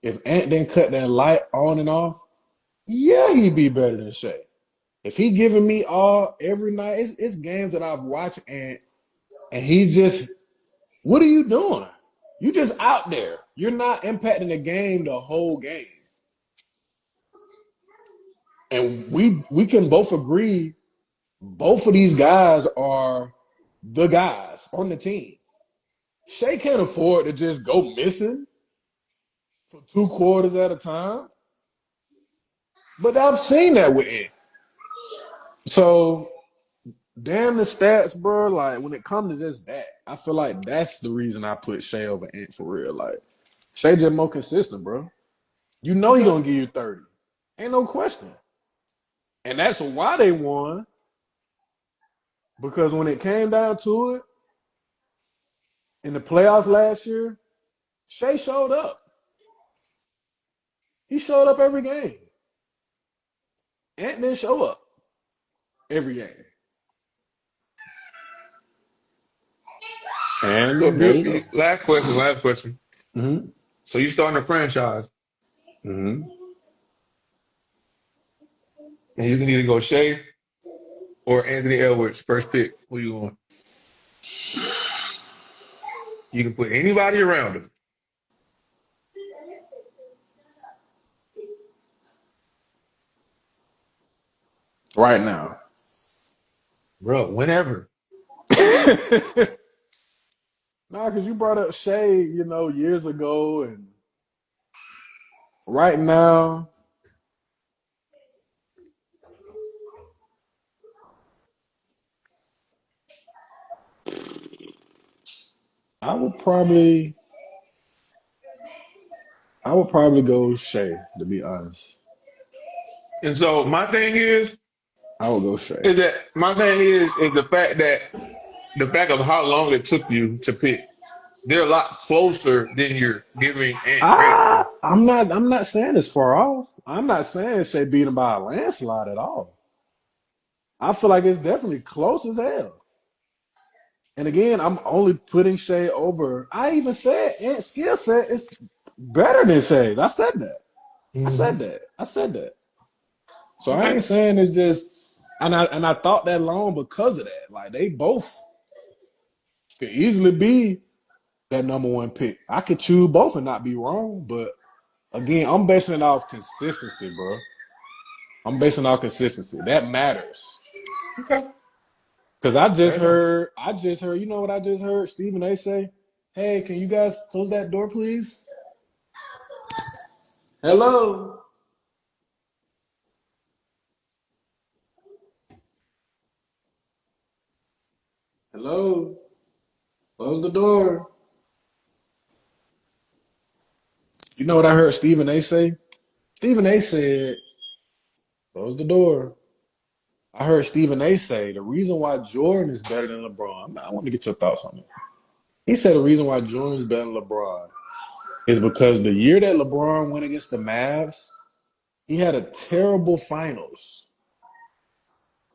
If Ant didn't cut that light on and off, yeah, he'd be better than Shea. If he giving me all every night, it's games that I've watched and he's just, what are you doing? You just out there. You're not impacting the game the whole game. And we can both agree both of these guys are the guys on the team. Shea can't afford to just go missing for 2 quarters at a time. But I've seen that with it. So damn the stats, bro. Like when it comes to just that, I feel like that's the reason I put Shea over Ant for real. Like Shea just more consistent, bro. You know he gonna give you 30. Ain't no question. And that's why they won. Because when it came down to it in the playoffs last year, Shea showed up. He showed up every game. Ant didn't show up every game. So And if there you go. last question, last question. Mm-hmm. So you starting a franchise Mm-hmm. and you can either go Shea or Anthony Edwards, first pick. Who you going? You can put anybody around him, right now. bro. Whenever. Nah, because you brought up Shea, years ago, and right now, I would probably, I would probably go Shea. To be honest, And so I would go Shea. my thing is the fact of how long it took you to pick. They're a lot closer than you're giving Ant credit for. I'm not saying it's far off. I'm not saying Shea beat him by a landslide at all. I feel like it's definitely close as hell. And again, I'm only putting Shea over. I even said Ant skill set is better than Shea's. I said that. I said Hmm. that. I said that. So I Okay. ain't saying it's just, and I thought that long because of that. Like they both could easily be that number one pick. I could choose both and not be wrong, but again, I'm basing it off consistency, bro. I'm basing it off consistency. That matters. Okay. Cause I just Fair enough. heard, you know what I just heard? Stephen A say, "Hey, can you guys close that door, please?" Hello, hello, close the door. You know what I heard Stephen A say? Stephen A said, "Close the door." I heard Stephen A say the reason why Jordan is better than LeBron. I want to get your thoughts on it. He said the reason why Jordan is better than LeBron is because the year that LeBron went against the Mavs, he had a terrible finals.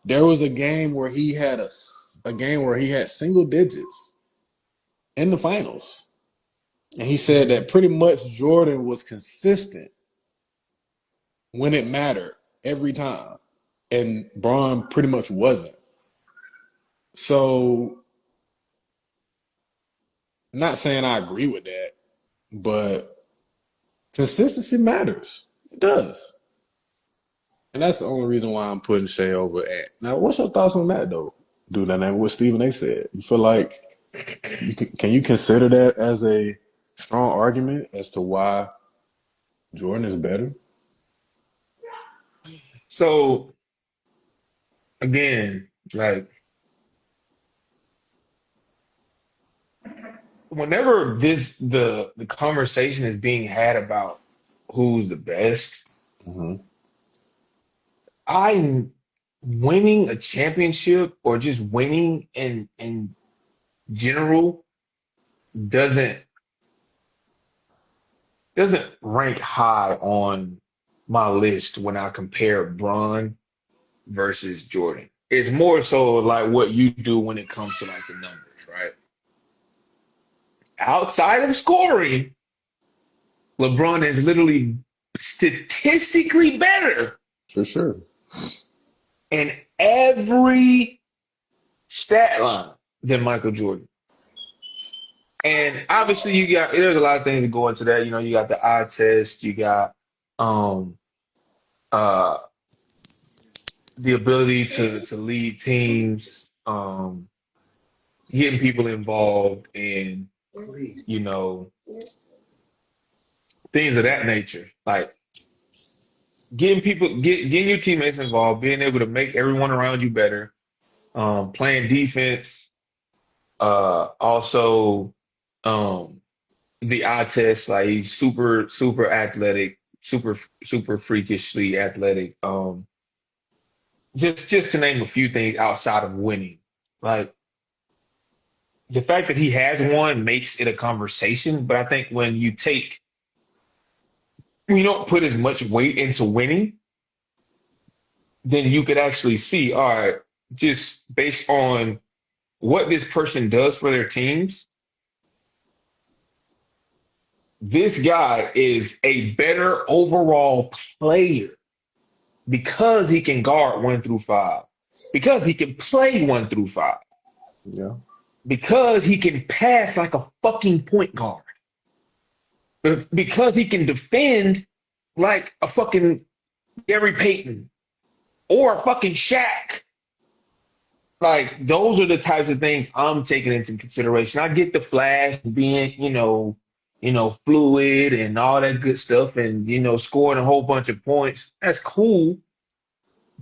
There was a game where he had a game where he had single digits in the finals. And he said Hmm. that pretty much Jordan was consistent when it mattered every time. And Braun pretty much wasn't. So, not saying I agree with that, but consistency matters. It does. And that's the only reason why I'm putting Shea over at. Now, what's your thoughts on that, though? Dude, that ain't what Stephen A said. You feel like can you consider that as a strong argument as to why Jordan is better? So again, like whenever the conversation is being had about who's the best, Hmm. I'm winning a championship or just winning in general doesn't doesn't rank high on my list when I compare Bron versus Jordan. It's more so like what you do when it comes to like the numbers, right? Outside of scoring, LeBron is literally statistically better For sure. in every stat line than Michael Jordan. And obviously there's a lot of things that go into that. You know, you got the eye test, you got um uh the ability to lead teams, getting people involved and you know things of that nature. Like getting your teammates involved, being able to make everyone around you better, playing defense, also um the eye test, like he's super athletic, super freakishly athletic. Just to name a few things outside of winning. Like the fact that he has one makes it a conversation, but I think when you don't put as much weight into winning, then you could actually see, all right, just based on what this person does for their teams, this guy is a better overall player because he can guard 1 through 5, because he can play 1 through 5. Yeah. because he can pass like a fucking point guard. Because he can defend like a fucking Gary Payton or a fucking Shaq. Like those are the types of things I'm taking into consideration. I get the flash being, fluid and all that good stuff and scoring a whole bunch of points. That's cool,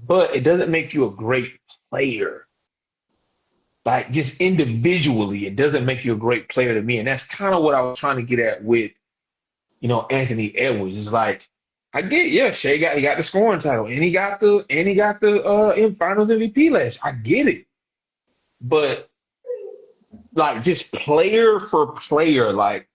but it doesn't make you a great player. Like just individually, it doesn't make you a great player to me. And that's kind of what I was trying to get at with, Anthony Edwards. It's like I get, yeah, he got the scoring title and he got the in finals MVP last. I get it. But like just player for player, like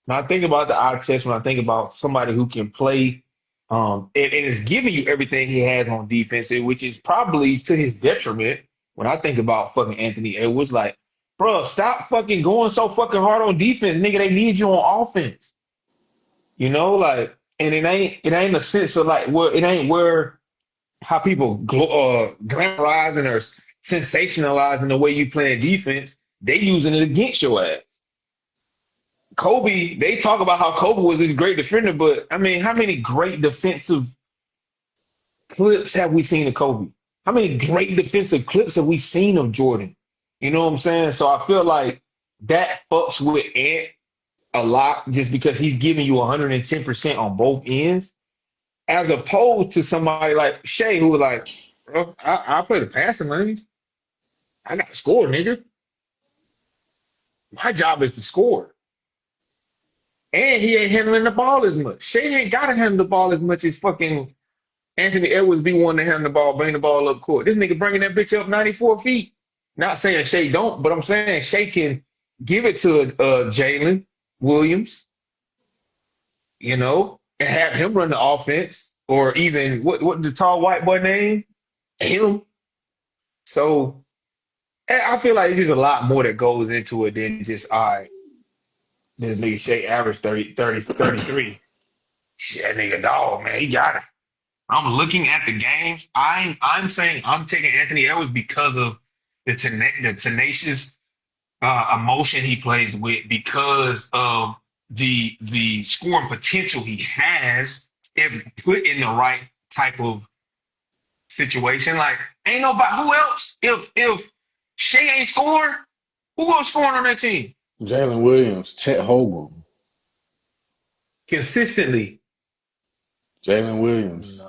when I think about the eye test, when I think about somebody who can play, and is giving you everything he has on defense, which is probably to his detriment. When I think about fucking Anthony Edwards, like, bro, stop fucking going so fucking hard on defense, nigga. They need you on offense, like, and it ain't a sense of like where it ain't where how people glamorizing or sensationalizing the way you playing defense. They using it against your ass. Kobe, they talk about how Kobe was this great defender, but I mean, how many great defensive clips have we seen of Kobe? How many great defensive clips have we seen of Jordan? You know what I'm saying? So I feel like that fucks with Ant a lot just because he's giving you 110% on both ends, as opposed to somebody like Shea who was like, bro, I play the passing lanes. I got to score, nigga. My job is to score. And he ain't handling the ball as much. Shea ain't got to handle the ball as much as fucking Anthony Edwards be wanting to handle the ball, bring the ball up court. This nigga bringing that bitch up 94 feet. Not saying Shea don't, but I'm saying Shea can give it to Jalen Williams, and have him run the offense, or even what the tall white boy name? Him. So I feel like there's a lot more that goes into it than just, all right, this nigga Shea averaged 33. Shit, that nigga dog, man, he got it. I'm looking at the games. I'm saying I'm taking Anthony Edwards because of the tenacious emotion he plays with, because of the scoring potential he has if put in the right type of situation. Like, ain't nobody who else if Shea ain't scoring, who else scoring on that team Jalen Williams, Chet Holmgren, consistently? Jalen No, Williams.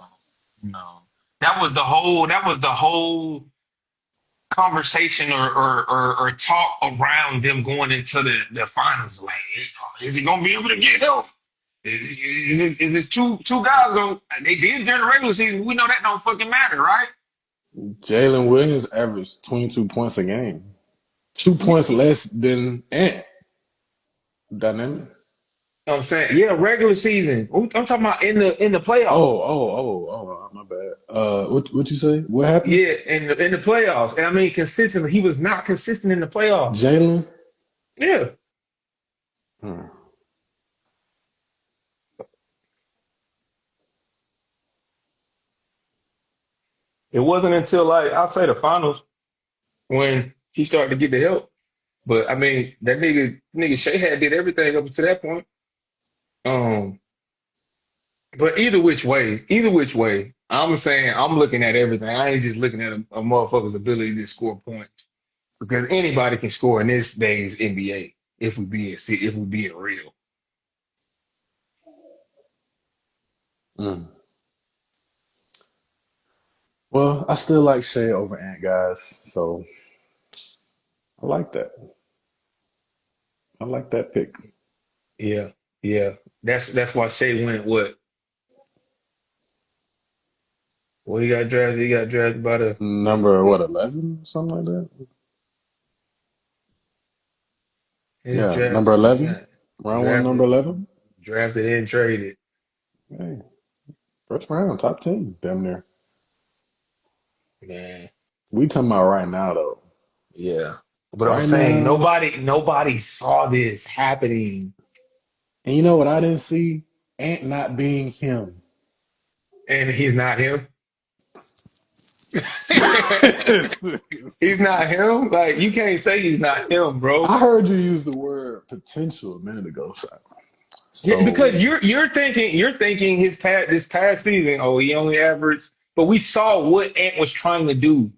no. That was the whole conversation or talk around them going into the finals. Like, is he gonna be able to get help? Is it two guys they did during the regular season? We know that don't fucking matter, right? Jalen Williams averaged 22 points a game. 2 points Yeah. less than Ant. Dynamic. I'm saying, yeah, regular season. I'm talking about in the playoffs. My bad. What you say? What happened? Yeah, in the playoffs. And I mean consistently. He was not consistent in the playoffs. Jalen? Yeah. Hmm. It wasn't until like I'll say the finals when he started to get the help. But I mean, that nigga Shea had did everything up to that point. Um, but either which way, I'm saying I'm looking at everything. I ain't just looking at a motherfucker's ability to score points, because anybody can score in this day's NBA if we being real. Mm. Well, I still like Shea over Ant, guys. So I like that. I like that pick. Yeah, yeah. That's why Shea went what he got drafted. He got drafted by the Number what what, 11? Something like that? his Yeah, draft. number He 11. got Round one, number drafted, 11. drafted and traded. Hey, first round, top 10, damn near. Man, We talking about right now though. yeah. But I'm Right saying now, nobody saw this happening, and you know what I didn't see? Ant not being him. and he's not him. He's not him. Like you can't say he's not him, bro. I heard you use the word potential a minute ago. Yeah, because So you're thinking this past season. Oh, he only averaged, but we saw what Ant was trying to do.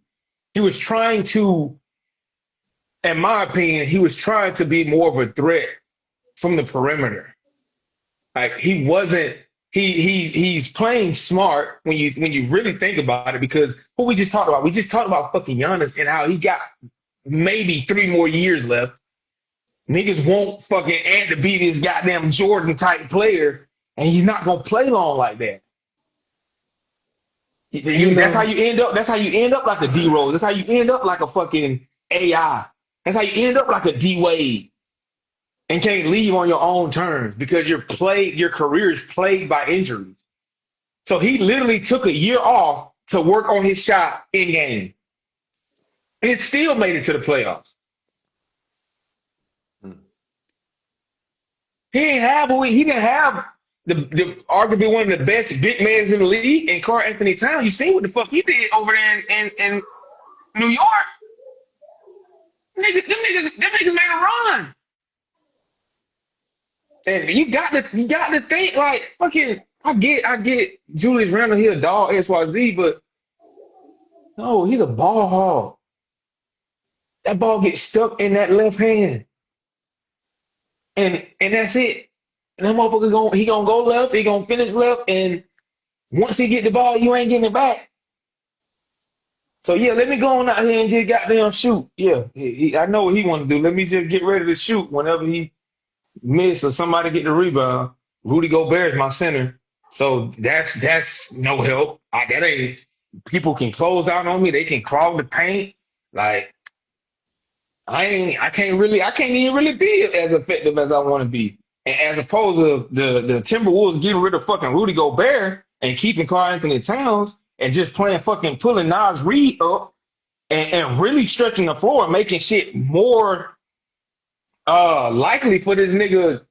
He was trying to, in my opinion, he was trying to be more of a threat from the perimeter. Like he wasn't. He's playing smart when you really think about it. Because what we just talked about, we just talked about fucking Giannis and how he got maybe 3 more years left. Niggas won't fucking Ant to be this goddamn Jordan type player, and he's not gonna play long like that. you That's how know, you end up. That's how you end up like a D Rose. That's how you end up like a fucking AI. That's how you end up like a D Wade and can't leave on your own terms because your career is plagued by injuries. So he literally took a year off to work on his shot in game, and it still made it to the playoffs. He didn't have the arguably one of the best big men in the league in Karl Anthony Towns. You seen what the fuck he did over there in New York. Them niggas made a run. And you got to think like fucking I get Julius Randle, he a dog XYZ, but no, he's a ball hog. That ball gets stuck in that left hand. And that's it. And that motherfucker gonna go left, he gonna finish left, and once he get the ball, you ain't getting it back. So yeah, let me go on out here and just goddamn shoot. Yeah, I know what he want to do. Let me just get ready to shoot whenever he miss or somebody get the rebound. Rudy Gobert is my center, so that's no help. That ain't people can close out on me. They can clog the paint. Like I can't even really be as effective as I want to be. And as opposed to the Timberwolves getting rid of fucking Rudy Gobert and keeping Karl Anthony Towns and just playing fucking pulling Nas Reed up and really stretching the floor and making shit more likely for this nigga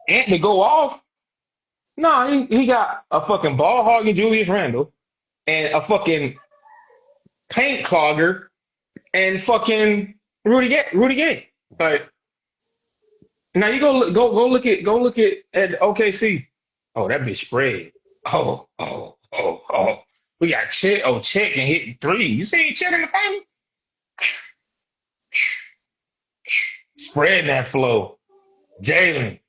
Ant to go off. No, he got a fucking ball hogging Julius Randle and a fucking paint clogger and fucking Rudy Gay. Like now you go look at OKC. Oh, that bitch spread. Oh. We got Chet. Oh, Chet can hit three. You seen Chet in the final? Spreading that flow. Jalen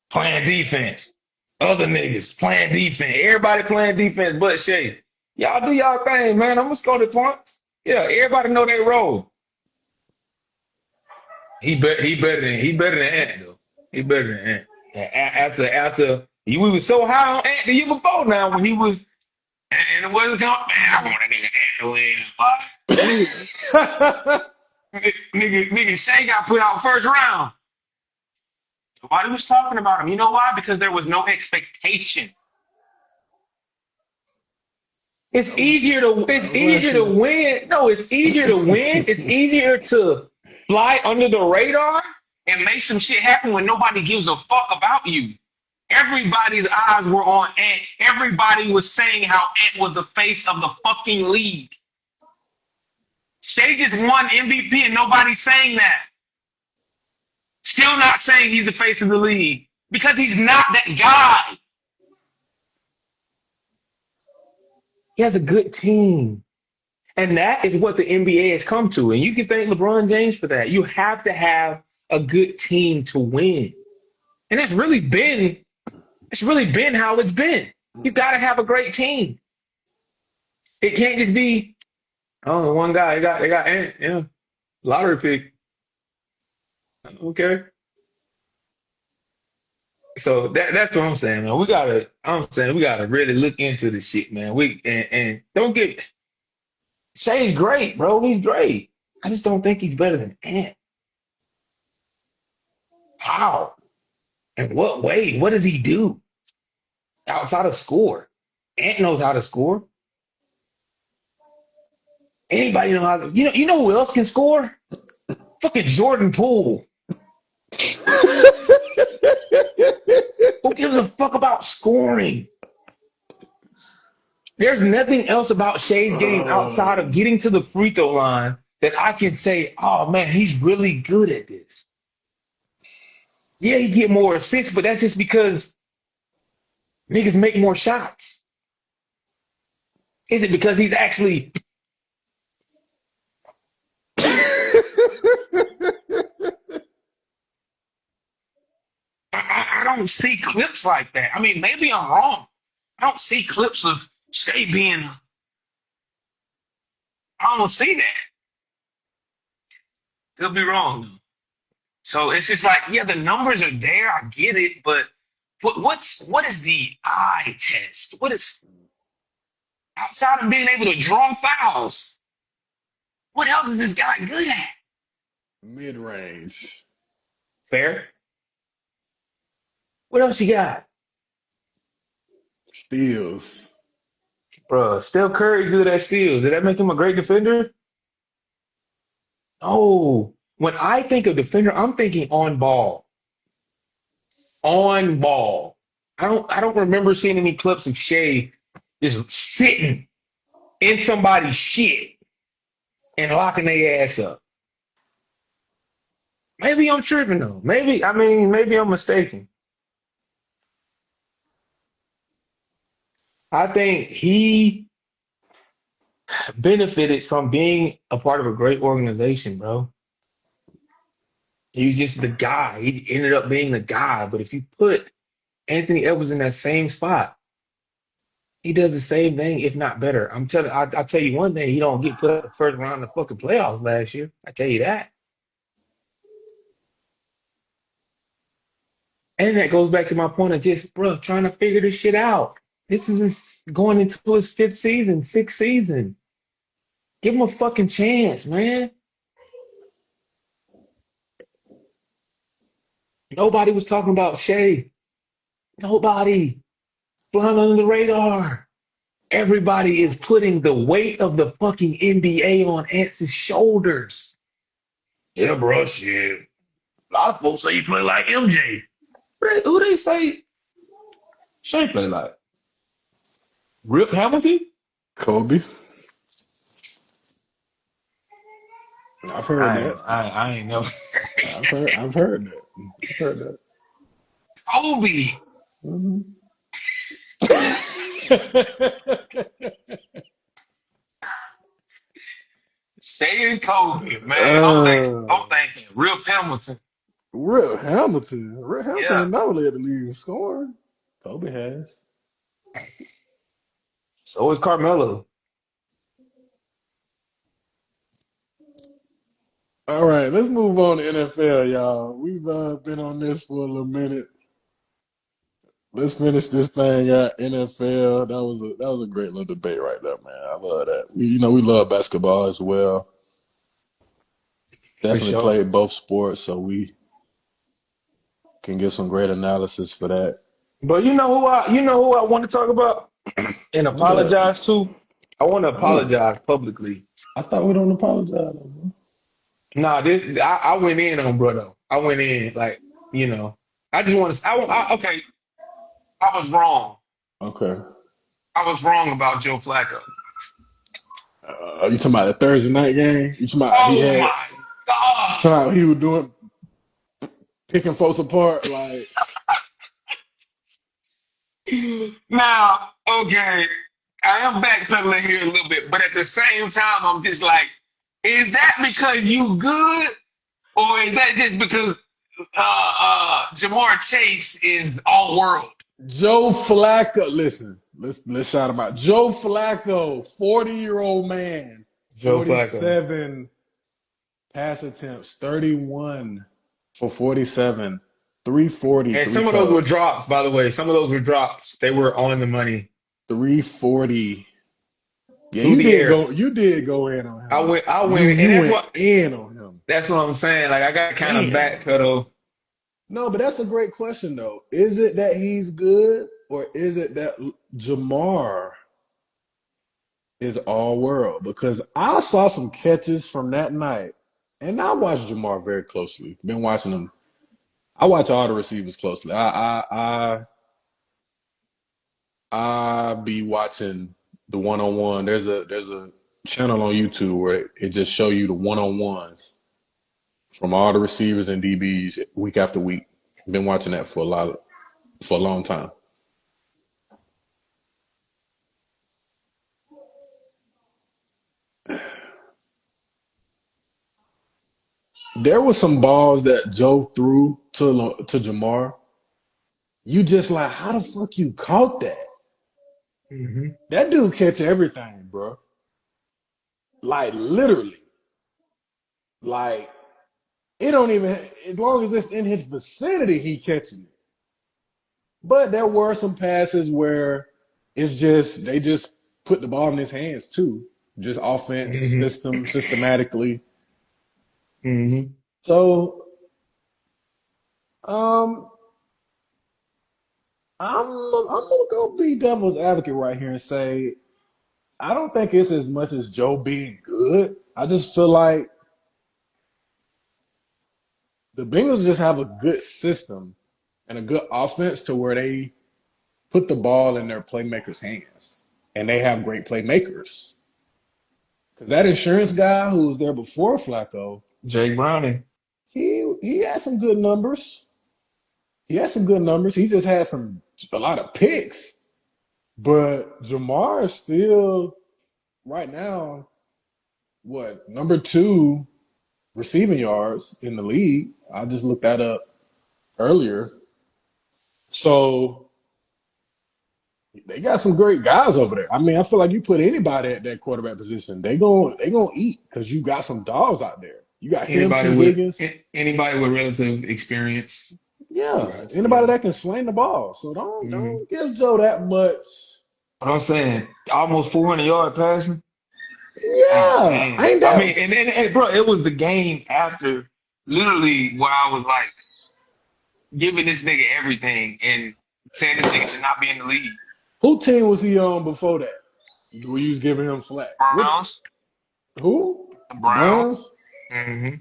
playing defense. Other niggas playing defense. Everybody playing defense but Shay. Y'all do y'all thing, man. I'm gonna score the points. Yeah, everybody know their role. He better than Ant though. He better than Ant. After we was so high on Ant the year before now when he was and it wasn't going, man, I want a nigga Ant to win. Nigga Shay got put out first round. Nobody was talking about him. You know why? Because there was no expectation. It's easier to win. No, it's easier to win. It's easier to fly under the radar and make some shit happen when nobody gives a fuck about you. Everybody's eyes were on Ant. Everybody was saying how Ant was the face of the fucking league. Shay just won MVP and nobody's saying that. Still not saying he's the face of the league because he's not that guy. He has a good team. And that is what the NBA has come to. And you can thank LeBron James for that. You have to have a good team to win. And it's really been how it's been. You gotta have a great team. It can't just be, oh, one guy, they got Ant, yeah. Lottery pick. Okay. So that's what I'm saying, man. We gotta really look into this shit, man. And don't get Shay's great, bro. He's great. I just don't think he's better than Ant. How? In what way? What does he do outside of score? Ant knows how to score. Anybody know how to, you know who else can score? Fucking Jordan Poole. Who gives a fuck about scoring? There's nothing else about Shea's game outside of Um, getting to the free throw line that I can say, oh man, he's really good at this. Yeah, he get more assists, but that's just because niggas make more shots. Is it because he's actually I don't see clips like that. I mean, maybe I'm wrong. I don't see clips of Shea being I don't see that. Could be wrong though. So it's just like, yeah, the numbers are there. I get it, but what is the eye test? What is outside of being able to draw fouls? What else is this guy good at? mid range Fair. What else you got, steals. bro? Steph Curry good at steals. Did that make him a great defender? Oh, when I think of defender, I'm thinking on ball. On ball. I don't remember seeing any clips of Shea just sitting in somebody's shit and locking their ass up. Maybe I'm tripping though. Maybe I'm mistaken. I think he benefited from being a part of a great organization, bro. He was just the guy. He ended up being the guy. But if you put Anthony Edwards in that same spot, he does the same thing, if not better. I'll tell you one thing, he don't get put up the first round of the fucking playoffs last year. I tell you that. And that goes back to my point of just, bro, trying to figure this shit out. This is going into his fifth season, sixth season. Give him a fucking chance, man. Nobody was talking about Shea. Nobody. Flying under the radar. Everybody is putting the weight of the fucking NBA on Ance's shoulders. Yeah, bro, shit. A lot of folks say you play like MJ. Who they say Shea play like? Rip Hamilton? Kobe. I've heard that. I ain't know. I've heard that. I've heard that. Kobe. Mhm. Shea and Kobe, man. uh, I'm thinking Rip Hamilton. Rip Hamilton. Rip Hamilton Yeah. has never led the league in scoring. Kobe has. So is Carmelo. All right, let's move on to NFL, y'all. We've been on this for a little minute. Let's finish this thing at NFL. That was a great little debate right there, man. I love that. We love basketball as well. For Definitely sure. played both sports, so we can get some great analysis for that. But you know who I want to talk about and Who that? apologize to? I want to Who? apologize publicly. I thought we don't apologize. Nah, I went in on brother. I went in like, you know. I just want to okay, I was wrong. Okay. I was wrong about Joe Flacco. You talking about the Thursday night game? You talking about Oh my God. talking about he was doing picking folks apart like Now, okay, I am backpedaling here a little bit, but at the same time, I'm just like, is that because you good, or is that just because Jamar Chase is all world? Joe Flacco. Listen, let's shout him out. Joe Flacco, 40-year-old man, Joe Flacco. 47 pass attempts, 31 for 47, 340, And three some of those were touchdowns, drops, by the way. Some of those were drops. They were on the money 340. Yeah, through you the did air. go. You did go in on I him. went, I You went, and you went in on him. that's what I'm saying. Like I got to kind of Damn. backpedal. No, but that's a great question though. Is it that he's good, or is it that Jamar is all world? Because I saw some catches from that night, and I watched Jamar very closely. Been watching him. I watch all the receivers closely. I be watching The one on one. There's a channel on YouTube where it just show you the one on ones from all the receivers and DBs week after week. Been watching that for a long time. There was some balls that Joe threw to Jamar. You just like, how the fuck you caught that? Hmm. That dude catch everything, bro. Like literally. Like it don't even as long as it's in his vicinity, he catching it. But there were some passes where it's just they just put the ball in his hands too. Just offense, Hmm. systematically. Hmm. So um I'm gonna go be devil's advocate right here and say I don't think it's as much as Joe being good. I just feel like the Bengals just have a good system and a good offense to where they put the ball in their playmakers' hands, and they have great playmakers. Because that insurance guy who was there before Flacco, Jake Browning. he had some good numbers. He had some good numbers. He just had a lot of picks. But Jamar is still right now what number two receiving yards in the league. I just looked that up earlier. So they got some great guys over there. I mean, I feel like you put anybody at that quarterback position, they gonna eat because you got some dogs out there. You got him, Anybody T. with Higgins. anybody with relative experience. You Yeah, guys, anybody yeah. that can sling the ball. So don't Hmm. don't give Joe that much. But I'm saying almost 400-yard passing. Oh Yeah, man. ain't I that mean, and bro, it was the game after literally where I was like giving this nigga everything and saying this nigga should not be in the league. who team was he on before that? Were you giving him flack? What? Browns, Who? the The Browns. Browns.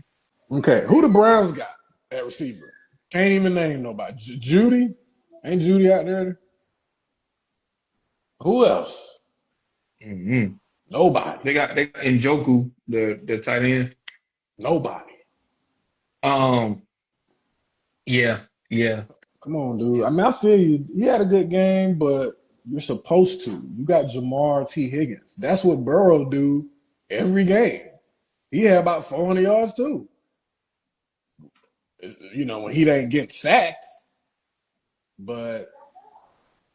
Hmm. Okay, who the Browns got at receiver? Can't even name nobody. Judy, ain't Judy out there? Who else? Hmm. Nobody. They got Njoku, the tight end. Nobody. Um, yeah, yeah. Come on, dude. I mean, I feel you. You had a good game, but you're supposed to. You got Jamar T. Higgins. That's what Burrow do every game. He had about 400 yards too. You know, when he didn't get sacked. But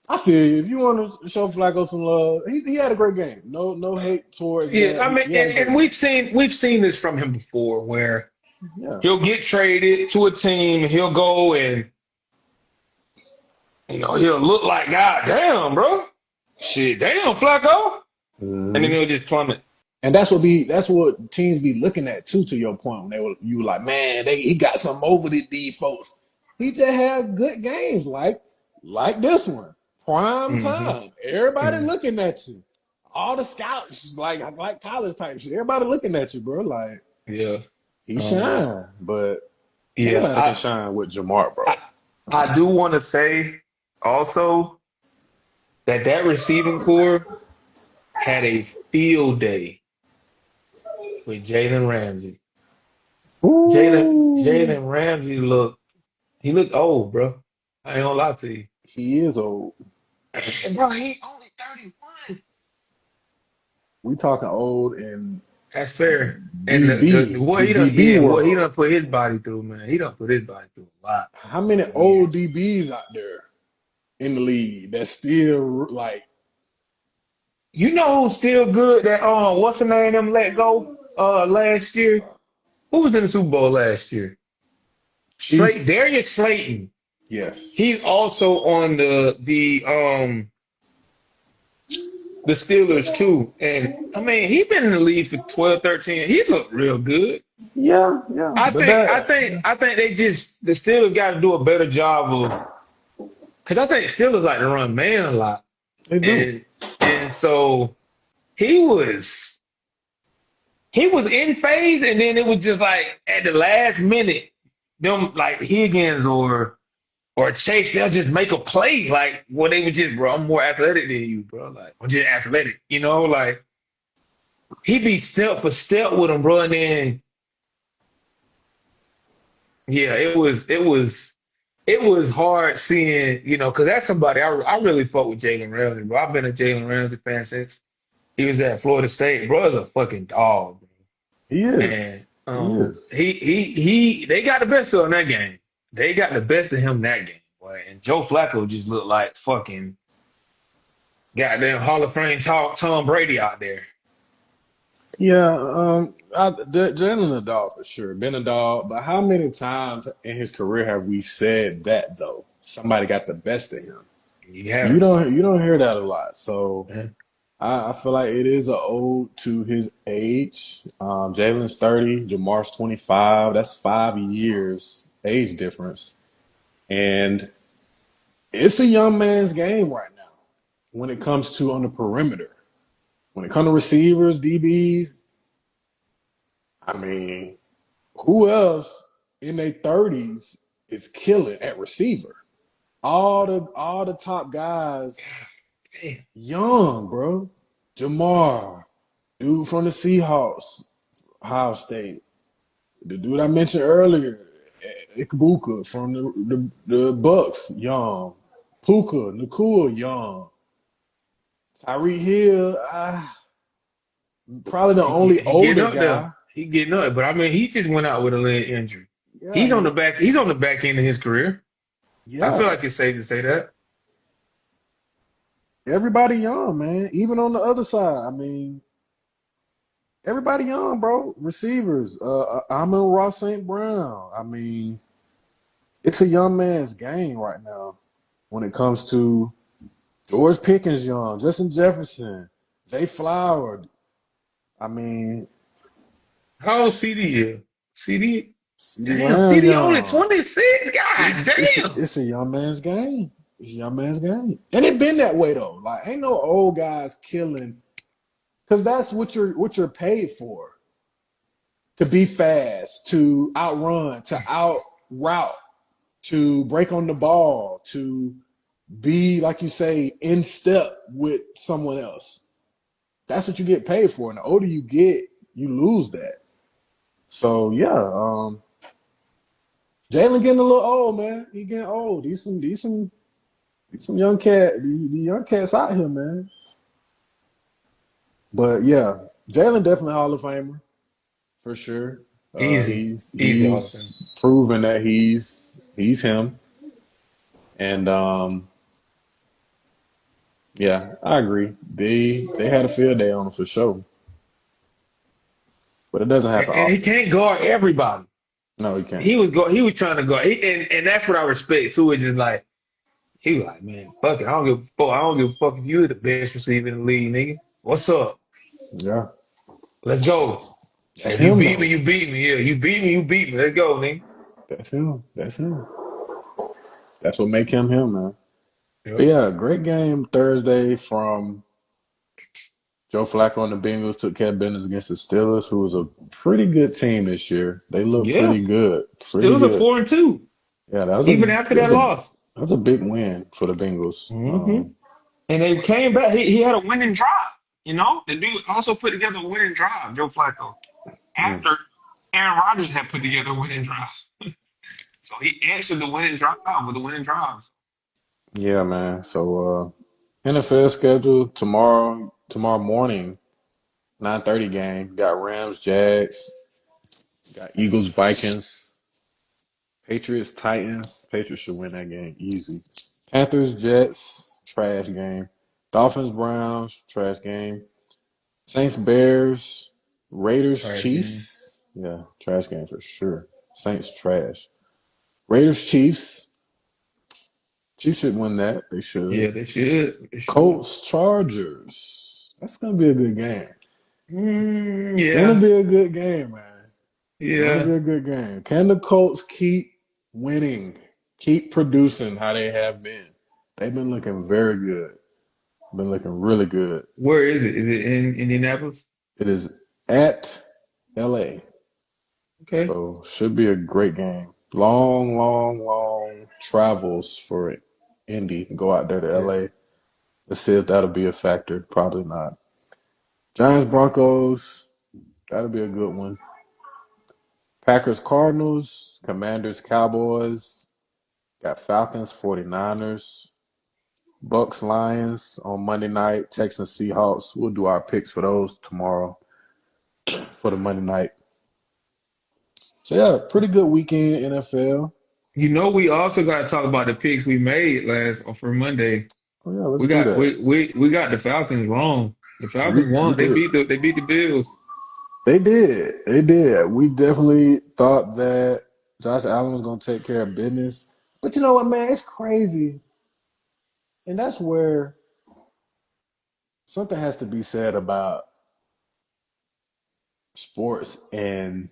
I feel you. If you want to show Flacco some love, he had a great game. No hate towards Yeah, that. I mean, He had a and great game. we've seen this from him before, where Yeah. he'll get traded to a team, he'll go and he'll look like God damn, bro, shit, damn Flacco, and then Mhm. he'll just plummet. And that's what teams be looking at too. To your point, when you were like, man, he got something over these folks. He just had good games, like this one, prime Hmm. time. Everybody Hmm. looking at you. All the scouts, like college type shit. Everybody looking at you, bro. Like Yeah, he um, shine, but yeah. anybody can shine with Jamar, bro. I I do want to say also that receiving core had a field day with Jalen Ramsey. Ooh, Jalen Ramsey he looked old, bro. I ain't gonna lie to you. he is old. And bro, he only 31. We talking old in That's fair. And the DB, what the he done, DB yeah, what he world. done put his body through, man. He done put his body through a lot How many over the old years. DBs out there in the league that still like You know who's still good that what's the name them let go last year? Who was in the Super Bowl last year? Chief? Darius Slayton. Yes. He's also on the Steelers too. And I mean, he been in the league for 12, 13. He looked real good. Yeah, yeah. I But think I that think I think the Steelers got to do a better job of because I think Steelers like to run man a lot. they do. And so he was he was in phase and then it was just like at the last minute, them like Higgins or or Chase, they'll just make a play. Like, well, they would just, bro, I'm more athletic than you, bro. Like, I'm just athletic, like he be step for step with him, bro. And then, yeah, it was hard seeing, because that's somebody I really fuck with Jalen Ramsey, bro. I've been a Jalen Ramsey fan since he was at Florida State. Bro is a fucking dog, bro. He is. And He is. they got the best of him in that game. They got the best of him in that game, boy. And Joe Flacco just looked like fucking goddamn Hall of Fame Tom Brady out there. Yeah, Jalen a dog for sure. Been a dog, but how many times in his career have we said that though? Somebody got the best of him. You You haven't. don't you don't hear that a lot. So Man. I feel like it is a ode to his age. Jalen's 30, Jamar's 25. That's 5 years age difference, and it's a young man's game right now when it comes to on the perimeter. When it comes to receivers, DBs, I mean, who else in their 30s is killing at receiver? All the top guys, Damn. young, bro. Jamar, dude from the Seahawks, Ohio State. The dude I mentioned earlier, Ikubuka from the Bucks, young. Puka, Nakua, young. Tyreek Hill, probably the only He getting older up there. guy. He getting up, but I mean, he just went out with a leg injury. Yeah, He's on the back. He's on the back end of his career. I feel yeah. like it's safe to say that. Everybody young, man. Even on the other side, I mean, everybody young, bro. Receivers. I'm in Ross St. Brown. I mean, it's a young man's game right now when it comes to George Pickens young, Justin Jefferson, Zay Flower. I mean, How old CD is? CD? CeeDee Damn, Lamb CD only young. 26. God damn. It's a young man's game. It's a young man's game. And it been that way though. Like ain't no old guys killing because that's what you're paid for. To be fast, to outrun, to out route, to break on the ball, to be, like you say, in step with someone else. That's what you get paid for. And the older you get, you lose that. So yeah, Jalen getting a little old, man. He getting old. These some young the young cats out here, man. But Jalen definitely Hall of Famer for sure. Easy. He's Easy all of them. he's proven that he's him, and yeah, I agree. They had a field day on him for sure, but it doesn't happen And he often. can't guard everybody. No, he can't. He was trying to guard. And that's what I respect too. It's just like he was like, man, fuck it. I don't give a fuck. I don't give a fuck if you're the best receiver in the league, nigga. What's up? Yeah, Let's go. that's If you him beat me, though. you beat me. Yeah, you beat me, you beat me. Let's go, nigga. That's him. That's him. That's what make him, man. But Yep. yeah, great game Thursday from Joe Flacco and the Bengals took care of business against the Steelers, who was a pretty good team this year. They look Yeah. pretty good. Pretty Still a good. 4-2. Yeah, that was a Even after that that was a loss. that was a big win for the Bengals. hmm And they came back. He had a winning drive. The dude also put together a winning drive, Joe Flacco, Mm. after Aaron Rodgers had put together a winning drive. So he answered the winning drive with the winning drives. Yeah, man. So NFL schedule tomorrow morning, 9:30 game. Got Rams, Jags, got Eagles, Vikings, Patriots, Titans. Patriots should win that game easy. Panthers, Jets, trash game. Dolphins, Browns, trash game. Saints, Bears, Raiders, Trash game. Chiefs. Yeah, trash game for sure. Saints, trash. Raiders, Chiefs. Chiefs should win that. They should. Yeah, they should. They should. Colts, Chargers. That's gonna be a good game. Gonna Yeah. be a good game, man. Gonna be Yeah. a good game. Can the Colts keep winning? Keep producing how they have been? They've been looking very good. Been looking really good. Where is it? Is it in Indianapolis? It is at LA. Okay. So should be a great game. Long, long, long travels for Indy. Go out there to Yeah. LA. Let's see if that'll be a factor. Probably not. Giants Broncos, that'll be a good one. Packers Cardinals, Commanders Cowboys, got Falcons 49ers, Bucks Lions on Monday night, Texans Seahawks. We'll do our picks for those tomorrow for the Monday night. So yeah, pretty good weekend NFL. You know, we also got to talk about the picks we made last for Monday. Oh yeah, let's We do got that. we got the Falcons wrong. The We Falcons we won. did. They beat the Bills. They did. They did. We definitely thought that Josh Allen was gonna take care of business. But you know what, man? It's crazy. And that's where something has to be said about sports and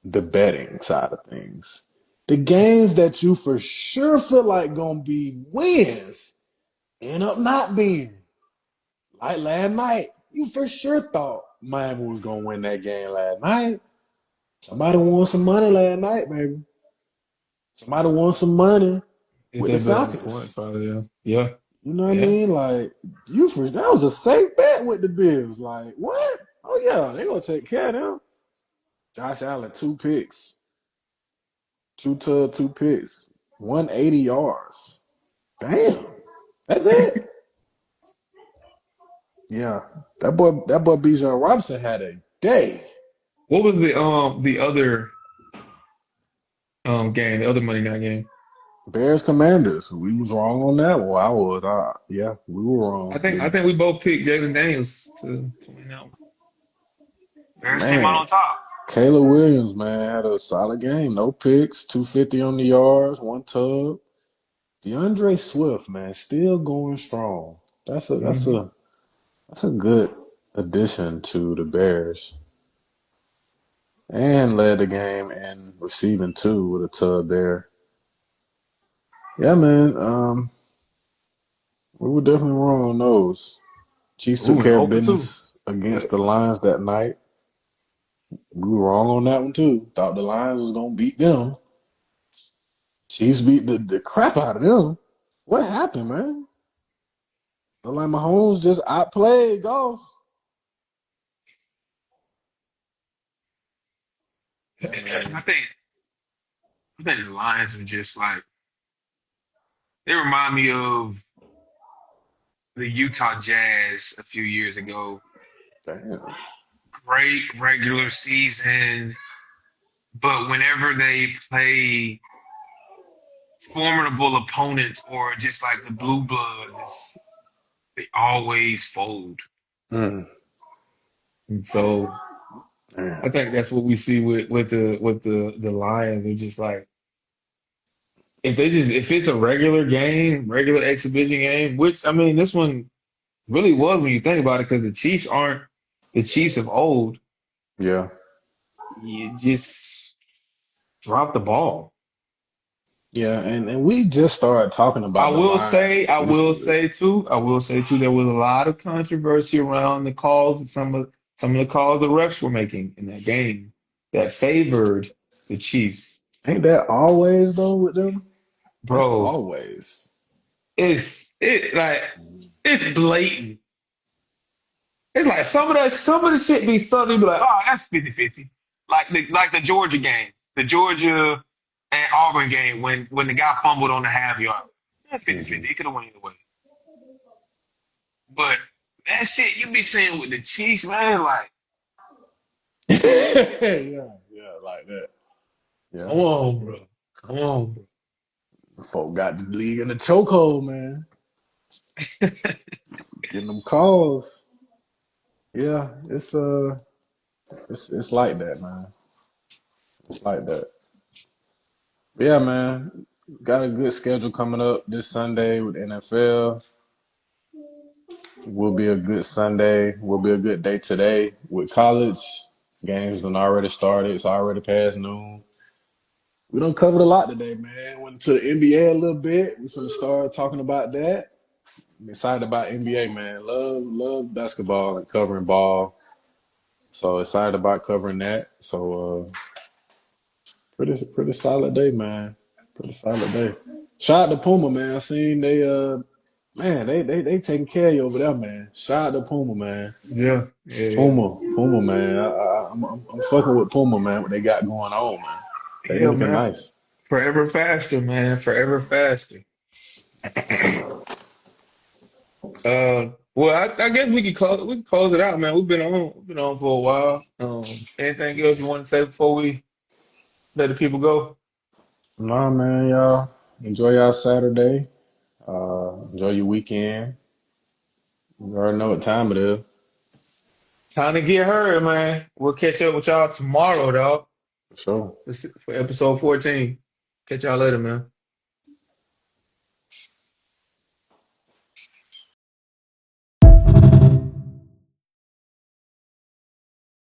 the betting side of things. The games that you for sure feel like gonna be wins end up not being. Like last night, you for sure thought Miami was gonna win that game last night. Somebody won some money last night, baby. Somebody won some money Is with the that bet on the point? Falcons. Probably yeah. Yeah. You know what I Yeah. mean? Like you for that was a safe bet with the Bills. Like what? Oh yeah, they gonna take care of them. Josh Allen, 2 picks, two picks, 180 yards. Damn, that's it. Yeah, that boy Bijan Robinson had a day. What was the other game, the other Monday night game? Bears Commanders. We was wrong on that. Well, I was. Yeah, we were I wrong. think I think we both picked Jalen Daniels to win that one. Bears came out Man, on top. Caleb Williams, man, had a solid game. No picks, 250 on the yards, one tug. DeAndre Swift, man, still going strong. That's a that's Hmm. a that's a good addition to the Bears. And led the game in receiving too with a tug there. Yeah, man. We were definitely wrong on those. Chiefs took Ooh, and care of open too. business against the Lions that night. We were wrong on that one too. Thought the Lions was gonna beat them. Chiefs beat the crap out of them. What happened, man? Look like Mahomes just outplayed golf. Yeah, I man. think I think the Lions are just like they remind me of the Utah Jazz a few years ago. Damn. Great regular season, but whenever they play formidable opponents or just like the blue bloods, they always fold. Mm, And so I man. think that's what we see with the Lions. They're just like if it's a regular game, regular exhibition game, which I mean this one really was when you think about it, because the Chiefs aren't the Chiefs of old. Yeah. You just drop the ball. Yeah, and we just started talking about the Lions recently. I will say too, there was a lot of controversy around the calls that some of the calls the refs were making in that game that favored the Chiefs. Ain't that always though with them? It's Bro, always. like it's blatant. It's like some of the shit be subtle, be like, oh, that's 50-50. Like the Georgia game, the Georgia and Auburn game when the guy fumbled on the half yard. That's 50-50. Hmm. It could have went either way. But that shit you be seeing with the Chiefs, man, like, Yeah, like that. Yeah. come on, bro. Come on, bro. Folk got the league in the chokehold, man. Getting them calls. Yeah, it's like that, man. It's like that. But yeah, man. Got a good schedule coming up this Sunday with NFL. Will be a good Sunday. Will be a good day today with college. Games done already started. It's already past noon. We done covered a lot today, man. Went to the NBA a little bit. We finna start talking about that. I'm excited about NBA, man. Love basketball and covering ball. So excited about covering that. So pretty solid day, man. Pretty solid day. Shout out to Puma, man. I seen man, they taking care of you over there, man. Shout out to Puma, man. Yeah, yeah, yeah. Puma, man. I'm fucking with Puma, man. What they got going on, man. They Yeah, looking man. nice. Forever faster, man. Forever faster. Well, I guess we can close it out, man. We've been on for a while. Anything else you want to say before we let the people go? Nah, man, y'all. Enjoy y'all Saturday. Enjoy your weekend. You already know what time it is. Time to get heard, man. We'll catch up with y'all tomorrow, dog, For sure. for episode 14. Catch y'all later, man.